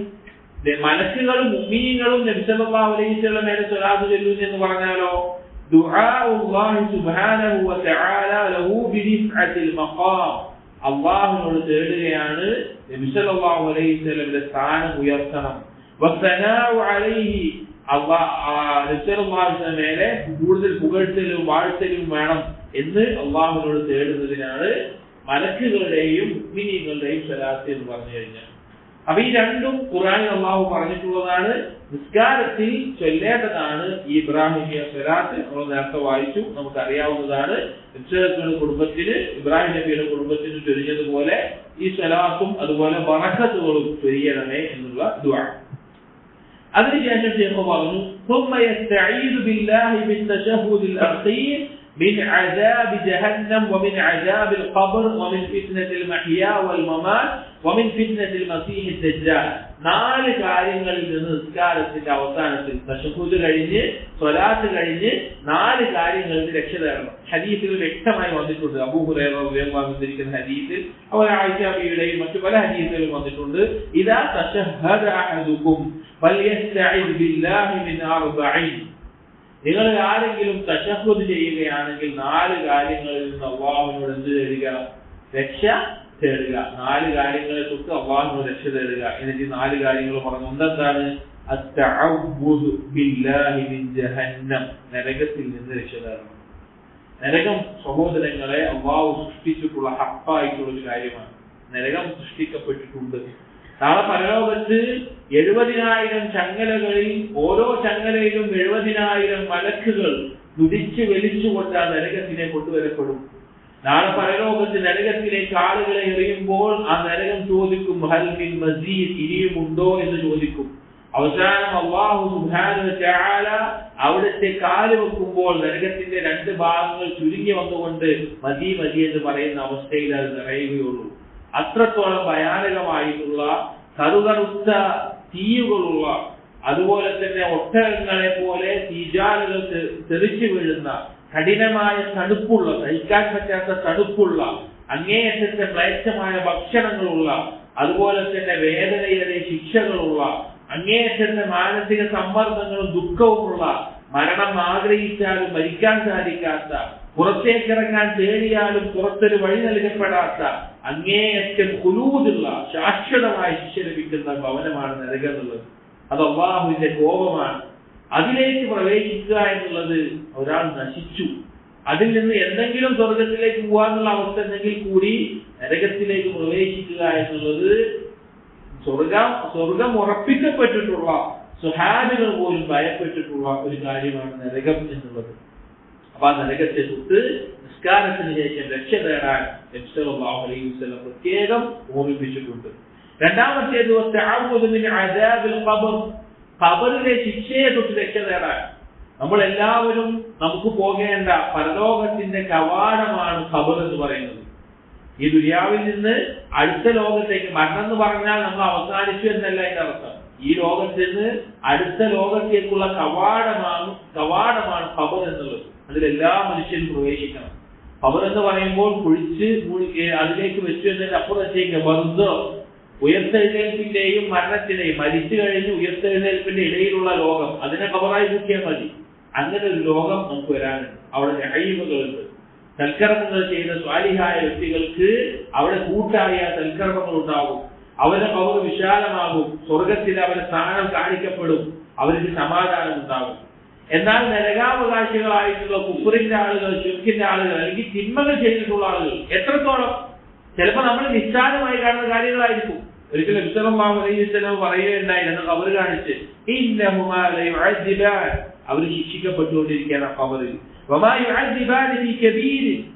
മലക്കുകളും മുഅ്മിനീങ്ങളും നബി സല്ലല്ലാഹു അലൈഹി വസല്ലം മേലെ സ്വലാത്ത് ചൊല്ലുന്നു എന്ന് പറഞ്ഞാലോ ദുആഉല്ലാഹി സുബ്ഹാനഹു വ തആല ലഹു ബിരിഫഅത്തിൽ മഖാം, അല്ലാഹുവിനോട് തേടുകയാണ് നബി സല്ലല്ലാഹു അലൈഹി വസല്ലമിന്റെ സ്ഥാനം ഉയർത്തണം. വസനാഉ അലൈഹി, മേലെ കൂടുതൽ പുകഴ്ത്തലും വാഴ്ത്തലും വേണം എന്ന് അള്ളാഹുവിനോട് തേടുന്നതിനാണ് മലക്കുകളുടെയും മുഅ്മിനീങ്ങളുടെയും സ്വലാത്ത് എന്ന് പറഞ്ഞു കഴിഞ്ഞാൽ. അപ്പൊ ഈ രണ്ടും ഖുർആനിൽ അള്ളാഹു പറഞ്ഞിട്ടുള്ളതാണ്. നിസ്കാരത്തിൽ ചൊല്ലേണ്ടതാണ് ഈ ഇബ്രാഹിമിയ സ്വലാത്ത്. നമ്മൾ നേരത്തെ വായിച്ചു, നമുക്കറിയാവുന്നതാണ്. കുടുംബത്തിന്, ഇബ്രാഹിം നബിയുടെ കുടുംബത്തിന് ചൊരിഞ്ഞതുപോലെ ഈ സ്വലാത്തും അതുപോലെ ബറക്കത്തുകളും ചൊരിയണമേ എന്നുള്ള ദുആ. അതിനുശേഷം ശേഖ് പറഞ്ഞു ثم يستعيذ بالله بالتشهد الأخير من عذاب جهنم ومن عذاب القبر ومن فتنة المحيا والممات ومن فتنة المسيح الدجال. നാല് കാര്യങ്ങളിൽ നിന്ന് നിസ്കാരത്തിന്റെ അവസാനത്തിൽ തശഹ്ഹുദ് കഴിഞ്ഞ് സ്വലാത്ത് കഴിഞ്ഞ് നാല് കാര്യങ്ങളിൽ നിന്ന് രക്ഷ തേടണം. ഹദീസിൽ വ്യക്തമായി വന്നിട്ടുണ്ട്. അബൂ ഹുറൈറ റളിയല്ലാഹു അൻഹു ഉദ്ധരിക്കുന്ന ഹദീസിൽ, അതുപോലെ ആയിഷ ബിവിയുടെയും മറ്റു പല ഹദീസുകളിലും വന്നിട്ടുണ്ട്. ഇദാ തശഹ്ഹദ അഹദുകും ഫൽയസ്തഇദ് ബില്ലാഹി മിൻ അർബഈൻ, നിങ്ങൾ ആരെങ്കിലും തശഹ്ഹുദ് ചെയ്യുകയാണെങ്കിൽ നാല് കാര്യങ്ങളിൽ നിന്ന് അല്ലാഹുവിനോട് എന്ത് തേടുക? രക്ഷ തേടുക. നാല് കാര്യങ്ങളെ തൊട്ട് അല്ലാഹുവിനോട് രക്ഷ തേടുക. എന്നിട്ട് നാല് കാര്യങ്ങൾ പറഞ്ഞു. എന്താണ്? അത്തഅവ്വുദു ബില്ലാഹി മിൻ ജഹന്നം, നരകത്തിൽ നിന്ന് രക്ഷ തേടണം. നരകം സഹോദരങ്ങളെ അല്ലാഹു സൃഷ്ടിച്ചിട്ടുള്ള ഹഖായിട്ടുള്ള ഒരു കാര്യമാണ്. നരകം സൃഷ്ടിക്കപ്പെട്ടിട്ടുണ്ട്. നാളെ പരലോകത്ത് 70,000 ചങ്ങലകളിൽ ഓരോ ചങ്ങലയിലും 70,000 മലക്കുകൾ തുടിച്ച് വലിച്ചുകൊണ്ട് ആ നരകത്തിനെ കൊണ്ടുവരപ്പെടും. നാളെ പരലോകത്ത് നരകത്തിലേക്ക് ആളുകളെ എറിയുമ്പോൾ ആ നരകം ചോദിക്കും ഹൽ മിൻ മസീദ്, ഇനിയുമുണ്ടോ എന്ന് ചോദിക്കും. അവസാനം അല്ലാഹു സുബ്ഹാനഹു വ തആല അവിടുത്തെ കാല് വെക്കുമ്പോൾ നരകത്തിന്റെ രണ്ട് ഭാഗങ്ങൾ ചുരുങ്ങി വന്നുകൊണ്ട് മദീ മദീ എന്ന് പറയുന്ന അവസ്ഥയിൽ അത് നിറയുകയുള്ളൂ. അത്രത്തോളം ഭയാനകമായിട്ടുള്ള കറുകറുത്ത തീയുകളുള്ള, അതുപോലെ തന്നെ ഒട്ടകങ്ങളെ പോലെ തീജാലുകൾ തെറിച്ചു വീഴുന്ന, കഠിനമായ തണുപ്പുള്ള, സഹിക്കാൻ പറ്റാത്ത തണുപ്പുള്ള, അങ്ങേയറ്റത്തെ മ്ലേച്ഛമായ ഭക്ഷണങ്ങളുള്ള, അതുപോലെ തന്നെ വേദനയുടെ ശിക്ഷകളുള്ള, അങ്ങേയറ്റത്തെ മാനസിക സമ്മർദ്ദങ്ങളും ദുഃഖവുമുള്ള, മരണം ആഗ്രഹിച്ചാലും മരിക്കാൻ സാധിക്കാത്ത, പുറത്തേക്കിറങ്ങാൻ തേടിയാലും പുറത്തൊരു വഴി നൽകപ്പെടാത്ത, അങ്ങേയറ്റം ഖുലൂദുള്ള ശാശ്വതമായ ശിക്ഷ ലഭിക്കുന്ന ഭവനമാണ് നരകം എന്നുള്ളത്. അത് അല്ലാഹുവിന്റെ കോപമാണ്. അതിലേക്ക് പ്രവേശിക്കുക എന്നുള്ളത് ഒരാൾ നശിച്ചു. അതിൽ നിന്ന് എന്തെങ്കിലും സ്വർഗത്തിലേക്ക് പോകാനുള്ള അവസ്ഥ ഉണ്ടെങ്കിൽ കൂടി നരകത്തിലേക്ക് പ്രവേശിക്കുക എന്നുള്ളത് സ്വർഗം ഉറപ്പിക്കപ്പെട്ടിട്ടുള്ള സ്വഹാബികൾ പോലും ഭയപ്പെട്ടിട്ടുള്ള ഒരു കാര്യമാണ് നരകം എന്നുള്ളത്. അപ്പൊ ആ നരകത്തെ തൊട്ട് നിസ്കാരത്തിന് ശേഷം രക്ഷ തേടാൻ നബി സല്ലല്ലാഹു അലൈഹി വസല്ലം പ്രത്യേകം ഓർമ്മിപ്പിച്ചിട്ടുണ്ട്. രണ്ടാമത്തേത് തഅവ്വുദു മിൻ അദാബിൽ ഖബർ, ഖബറിലെ ശിക്ഷയെ തൊട്ട് രക്ഷ തേടാൻ. നമ്മൾ എല്ലാവരും നമുക്ക് പോകേണ്ട പരലോകത്തിന്റെ കവാടമാണ് ഖബർ എന്ന് പറയുന്നത്. ഈ ദുനിയാവിൽ നിന്ന് അടുത്ത ലോകത്തേക്ക്, മരണം എന്ന് പറഞ്ഞാൽ നമ്മൾ അവസാനിച്ചു എന്നല്ല അതിന്റെ അർത്ഥം. ഈ ലോകത്തിൽ നിന്ന് അടുത്ത ലോകത്തേക്കുള്ള കവാടമാണ് ഖബർ എന്നുള്ളത്. അതിലെല്ലാ മനുഷ്യരും പ്രവേശിക്കണം. ഖബർ എന്ന് പറയുമ്പോൾ കുഴിച്ച് അതിലേക്ക് വെച്ചു എന്നതിന്റെ അപ്പുറത്തേക്ക് ബർസഖ്, ഉയർത്തെഴുന്നേൽപ്പിന്റെയും മരണത്തിന്റെയും, മരിച്ചു കഴിഞ്ഞ് ഉയർത്തെഴുന്നേൽപ്പിന്റെ ഇടയിലുള്ള ലോകം, അതിനെ ഖബറായി കൂട്ടിയാൽ മതി. അങ്ങനെ ഒരു ലോകം നമുക്ക് വരാനുണ്ട്. അവിടെ നഈമുകളുണ്ട്. സൽക്കർമ്മങ്ങൾ ചെയ്ത സ്വാലിഹായ വ്യക്തികൾക്ക് അവിടെ കൂട്ടായ സൽക്കർമ്മങ്ങൾ ഉണ്ടാകും. അവരുടെ ഖബർ വിശാലമാകും. സ്വർഗത്തിൽ അവരുടെ സ്ഥാനം കാണിക്കപ്പെടും. അവർക്ക് സമാധാനം ഉണ്ടാകും. എന്നാൽ നരകാവകാശികളായിട്ടുള്ള കുഫറിന്റെ ആളുകൾ, ശിർക്കിന്റെ ആളുകൾ, അല്ലെങ്കിൽ തിന്മകൾ ചെയ്തിട്ടുള്ള ആളുകൾ എത്രത്തോളം? ചിലപ്പോൾ നമ്മൾ നിസ്സാരമായി കാണുന്ന കാര്യങ്ങളായിരിക്കും. ഒരിക്കലും നബി സല്ലല്ലാഹു അലൈഹി വസല്ലം പറയുകയുണ്ടായിരുന്നു, ഖബർ കാണിച്ച്, ഇന്നഹുമാ ലയുഅദ്ദിബാൻ, അവർ ശിക്ഷിക്കപ്പെട്ടുകൊണ്ടിരിക്കുകയാണ് ഖബറിൽ. വമാ യുഅദ്ദിബാനി ഫീ കബീർ,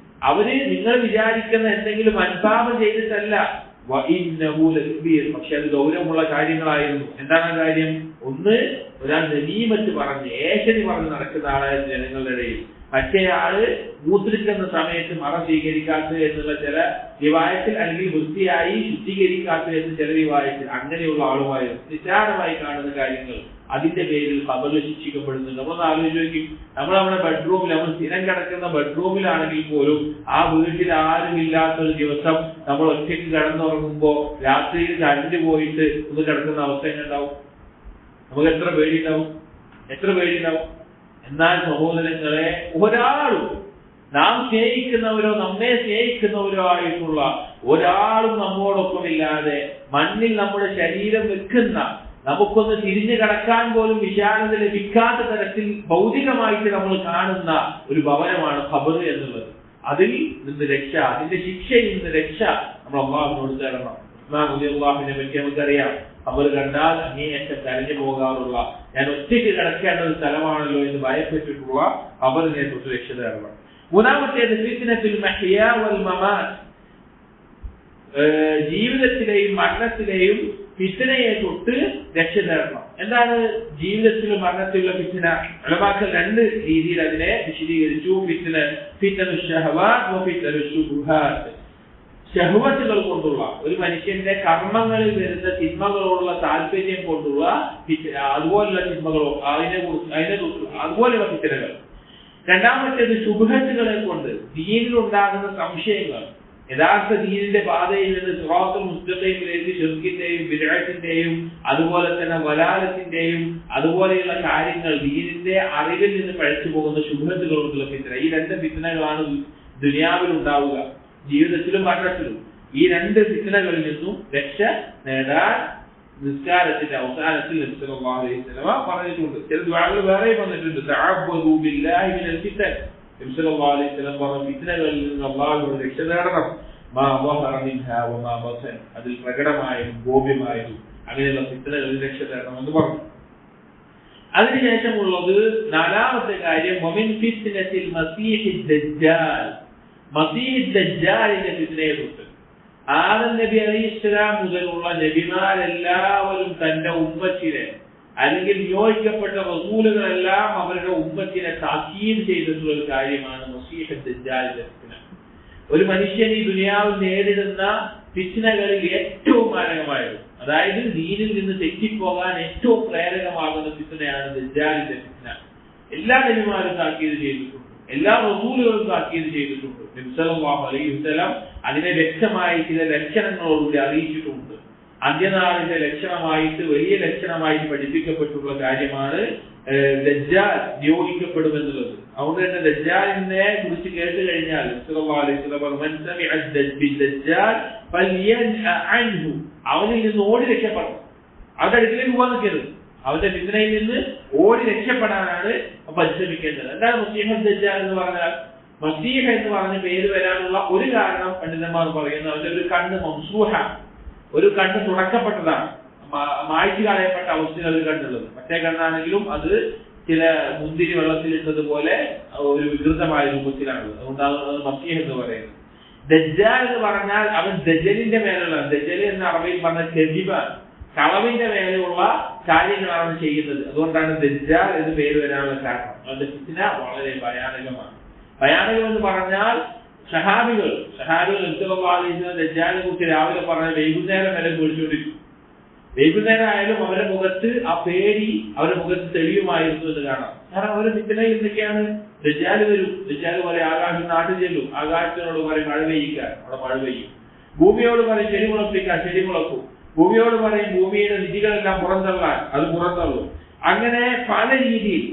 അവര് നിങ്ങൾ വിചാരിക്കുന്ന എന്തെങ്കിലും അൻപാപം ചെയ്തിട്ടല്ല. വഇന്നഹു ലകബീർ, പക്ഷെ അത് ഗൗരവമുള്ള കാര്യങ്ങളായിരുന്നു. എന്താണ് കാര്യം? ഒന്ന്, ഒരാൾ നമീമത്ത് പറഞ്ഞ് ഏഷണി പറഞ്ഞ് നടക്കുന്ന ആളായിരുന്നു ജനങ്ങളുടെ ഇടയിൽ. മറ്റേ ആള് മൂത്രിക്കുന്ന സമയത്ത് മറ സ്വീകരിക്കാത്തത് എന്നുള്ള ചില റിവായത്തിൽ, അല്ലെങ്കിൽ വൃത്തിയായി ശുദ്ധീകരിക്കാത്തത് എന്ന് ചില റിവായത്തിൽ, അങ്ങനെയുള്ള ആളുമായിരുന്നു. നിസ്സാരമായി കാണുന്ന കാര്യങ്ങൾ അതിന്റെ പേരിൽ ഖബറിൽ ശിക്ഷിക്കപ്പെടുന്നുണ്ട്. നമ്മളൊന്ന് ആലോചിച്ച് നോക്കി, നമ്മൾ നമ്മുടെ ബെഡ്റൂമിൽ, നമ്മൾ സ്ഥിരം കിടക്കുന്ന ബെഡ്റൂമിലാണെങ്കിൽ പോലും ആ വീട്ടിൽ ആരും ഇല്ലാത്തൊരു ദിവസം നമ്മൾ ഒറ്റയ്ക്ക് കിടന്നുറങ്ങുമ്പോ രാത്രിയിൽ കരണ്ട് പോയിട്ട് ഒന്ന് കിടക്കുന്ന അവസ്ഥ എങ്ങനെ ഉണ്ടാവും? നമുക്ക് എത്ര പേടിയുണ്ടാവും? എത്ര പേടിയുണ്ടാവും? എന്നാൽ സഹോദരങ്ങളെ, ഒരാളും നാം സ്നേഹിക്കുന്നവരോ നമ്മെ സ്നേഹിക്കുന്നവരോ ആയിട്ടുള്ള ഒരാളും നമ്മോടൊപ്പം ഇല്ലാതെ മണ്ണിൽ നമ്മുടെ ശരീരം വെക്കുന്ന, നമുക്കൊന്ന് തിരിഞ്ഞു കടക്കാൻ പോലും വിശാലത ലഭിക്കാത്ത തരത്തിൽ ഭൗതികമായിട്ട് നമ്മൾ കാണുന്ന ഒരു ഭവനമാണ് ഖബർ എന്നുള്ളത്. അതിൽ നിന്ന് രക്ഷ, അതിന്റെ ശിക്ഷയിൽ നിന്ന് രക്ഷ നമ്മൾ അല്ലാഹുവിനോട് തേടണം. ഉസ്മാൻ റളിയല്ലാഹുവിനെ പറ്റി നമുക്കറിയാം, ഖബർ കണ്ടാൽ അങ്ങേയറ്റം കരഞ്ഞു പോകാറുള്ള, ഞാൻ ഒറ്റയ്ക്ക് കിടക്കേണ്ട ഒരു സ്ഥലമാണല്ലോ എന്ന് ഭയപ്പെട്ടിട്ടുള്ള ഖബറിനെ തൊട്ട് രക്ഷ തേടണം. മൂന്നാമത്തേത് ഫിത്നത്തുൽ മഹ്യാ വൽ മമാത്, ജീവിതത്തിലെയും മരണത്തിലെയും ഫിത്നയെ തൊട്ട് രക്ഷ തേടണം. എന്താണ് ജീവിതത്തിലും മരണത്തിലുള്ള ഫിത്ന? ഉലമാക്കൾ രണ്ട് രീതിയിൽ അതിനെ വിശദീകരിച്ചു. ഫിത്നത്തുൽ ഷഹവാത്ത് വ ഫിത്നത്തുൽ ശുബ്ഹാത്ത്. ഷഹ്വത്തുകൾ കൊണ്ടുള്ള, ഒരു മനുഷ്യന്റെ കർമ്മങ്ങളിൽ വരുന്ന തിന്മകളോടുള്ള താല്പര്യം കൊണ്ടുള്ള അതുപോലുള്ള തിന്മകളോ അതുപോലെയുള്ള ഫിത്നകൾ. രണ്ടാമത്തേത് ശുബ്ഹത്തുകളെ കൊണ്ട് ദീനിലുണ്ടാകുന്ന സംശയങ്ങൾ, യഥാർത്ഥ ദീനിന്റെ പാതയിൽ നിന്ന് സിറാത്തുൽ മുസ്തഖീമിലേക്ക് ശിർക്കിന്റെയും ബിദ്അത്തിന്റെയും അതുപോലെ തന്നെ വലാലത്തിന്റെയും അതുപോലെയുള്ള കാര്യങ്ങൾ, ദീനിന്റെ അറിവിൽ നിന്ന് പഴച്ചു പോകുന്ന ശുബ്ഹത്തുകളുള്ള ഫിത്ന. ഈ രണ്ട് ഫിത്നകളാണ് ദുനിയാവിൽ ഉണ്ടാവുക, ജീവിതത്തിലും മരണത്തിലും. ഈ രണ്ട് ഫിത്നകളിൽ നിന്നും രക്ഷ നേടാൻ നിസ്കാരത്തിന്റെ അവസാനത്തിൽ നബി സല്ലല്ലാഹു അലൈഹി വസല്ലം പറഞ്ഞിട്ടുണ്ട്. ചില ദുആകൾ വേറെ വന്നിട്ടുണ്ട്, തഅബ്ബദു ബില്ലാഹി മിനൽ ഫിതൻ. നബി സല്ലല്ലാഹു അലൈഹി വസല്ലം പറഞ്ഞ ഫിത്നകളിൽ നിന്ന് അല്ലാഹുവിനോട് രക്ഷ തേടണം. മാ വഹറ മിൻഹാ വമാ ബതൻ, അതിൽ പ്രകടമായും ഗോപ്യമായും അങ്ങനെയുള്ള ഫിത്നകളിൽ രക്ഷ തേടണം എന്ന് പറഞ്ഞു. അതിനുശേഷമുള്ളത് നാലാമത്തെ കാര്യം, വമിൻ ഫിത്നത്തിൽ മസീഹിദ് ദജ്ജാൽ, മസീഹ് ദജ്ജാലിന്റെ ഫിത്നയെ തൊട്ട്. ആദം നബി അലൈഹിസ്സലാം മുതലുള്ള നബിമാരെല്ലാവരും തന്റെ ഉമ്മത്തിനെ, അല്ലെങ്കിൽ നിയോഗിക്കപ്പെട്ട റസൂലുകളെല്ലാം അവരുടെ ഉമ്മത്തിനെ താക്കീത് ചെയ്തിട്ടുള്ള ഒരു കാര്യമാണ് മസീഹ് ദജ്ജാലിന്റെ ഫിത്ന. ഒരു മനുഷ്യൻ ഈ ദുനിയാവിൽ നേരിടുന്ന ഫിത്നകളിൽ ഏറ്റവും മാരകമായത്, അതായത് ദീനിൽ നിന്ന് തെറ്റിപ്പോകാൻ ഏറ്റവും പ്രേരകമാകുന്ന ഫിത്നയാണ് ദജ്ജാലിന്റെ ഫിത്ന. എല്ലാ നബിമാരും താക്കീത് ചെയ്തിട്ടുണ്ട്, എല്ലാ റസൂലുകളും താക്കീത് ചെയ്തിട്ടുണ്ട്. നബി സല്ലല്ലാഹു അലൈഹി വസല്ലം അതിനെ വ്യക്തമായി ചില ലക്ഷണങ്ങളോടുകൂടി അറിയിച്ചിട്ടുണ്ട്. അന്ത്യനാളിന്റെ ലക്ഷണമായിട്ട്, വലിയ ലക്ഷണമായിട്ട് പഠിപ്പിക്കപ്പെട്ടുള്ള കാര്യമാണ് ദജ്ജാൽ നിയോഗിക്കപ്പെടുമെന്നുള്ളത്. അതുകൊണ്ട് തന്നെ ദജ്ജാലിനെ കുറിച്ച് കേട്ട് കഴിഞ്ഞാൽ നബി സല്ലല്ലാഹു അലൈഹി വസല്ലം മൻ സമിഅ ദജ്ജാൽ ഫൽയൻഹ അൻഹു, അവനിൽ നിന്ന് ഓടി രക്ഷപ്പെടണം. അവരുടെ അടുത്തേക്ക് പോകാൻ നിൽക്കരുത്, അവന്റെ ഫിത്നയിൽ നിന്ന് ഓടി രക്ഷപ്പെടാനാണ് പരിശ്രമിക്കേണ്ടത്. എന്താണ് മസീഹ് ദജ്ജാൽ എന്ന് പറഞ്ഞാൽ? മസീഹ് എന്ന് പറഞ്ഞ പേര് വരാനുള്ള ഒരു കാരണം പണ്ഡിതന്മാർ പറയുന്നത്, അവന്റെ ഒരു കണ്ണ് മംസൂഹ, ഒരു കണ്ണ് തുറക്കപ്പെട്ടതാണ്, മായ്ച്ചു കളയപ്പെട്ട അവസ്ഥയിൽ ഒരു കണ്ണുള്ളത്. മറ്റേ കണ്ണാണെങ്കിലും അത് ചില മുന്തിരി വെള്ളത്തിലിട്ടതുപോലെ ഒരു വികൃതമായ രൂപത്തിലാണുള്ളത്. അതുകൊണ്ടാണ് മസീഹ് എന്ന് പറയുന്നത്. ദജ്ജാൽ എന്ന് പറഞ്ഞാൽ അവൻ ദജലിന്റെ മേലുള്ള, ദജൽ എന്ന അറബിയിൽ പറഞ്ഞ കെദിബാണ്, കളവിന്റെ മേലെയുള്ള കാര്യങ്ങളാണ് ചെയ്യുന്നത്. അതുകൊണ്ടാണ് ദജ്ജാൽ എന്ന് പേര് വരാനുള്ള കാരണം. അവന്റെ ഫിത്ന വളരെ ഭയാനകമാണ്. ഭയാനകം എന്ന് പറഞ്ഞാൽ സഹാബികൾ ദജ്ജാലിനെ കുറിച്ച് രാവിലെ പറഞ്ഞ വൈകുന്നേരം വരെ പേടിച്ചുകൊണ്ടിരിക്കും. വൈകുന്നേരം ആയാലും അവരുടെ മുഖത്ത് ആ പേടി അവരുടെ മുഖത്ത് തെളിയുമായിരുന്നു എന്ന് കാണാം. കാരണം അവരുടെ ഫിത്നയിൽ എന്തൊക്കെയാണ്? ദജ്ജാൽ വരും, ദജ്ജാൽ പോലെ ആകാശം നാട്ടിൽ ചെല്ലും, ആകാശത്തിനോട് പറയും മഴ പെയ്യിക്കാൻ, അവിടെ മഴ പെയ്യും. ഭൂമിയോട് പറയും ചെടി മുളപ്പിക്കാൻ, ചെടി മുളക്കും. ഭൂമിയോട് പറയും ഭൂമിയുടെ നിധികളെല്ലാം പുറന്തള്ളാൻ, അത് പുറന്തള്ളും. അങ്ങനെ പല രീതിയിൽ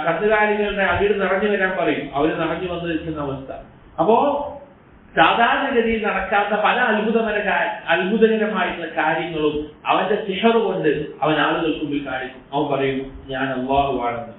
കന്നുകാലികളുടെ അകിട് നിറഞ്ഞു വരാൻ പറയും, അവര് നിറഞ്ഞു വന്ന് നിൽക്കുന്ന അവസ്ഥ. അപ്പോ സാധാരണഗതിയിൽ നടക്കാത്ത പല അത്ഭുതകരമായിട്ടുള്ള കാര്യങ്ങളും അവന്റെ സിഹർ കൊണ്ട് അവൻ ആളുകൾക്ക് മുമ്പിൽ കാണിക്കും. അവൻ പറയും ഞാൻ അല്ലാഹു ആണെന്ന്.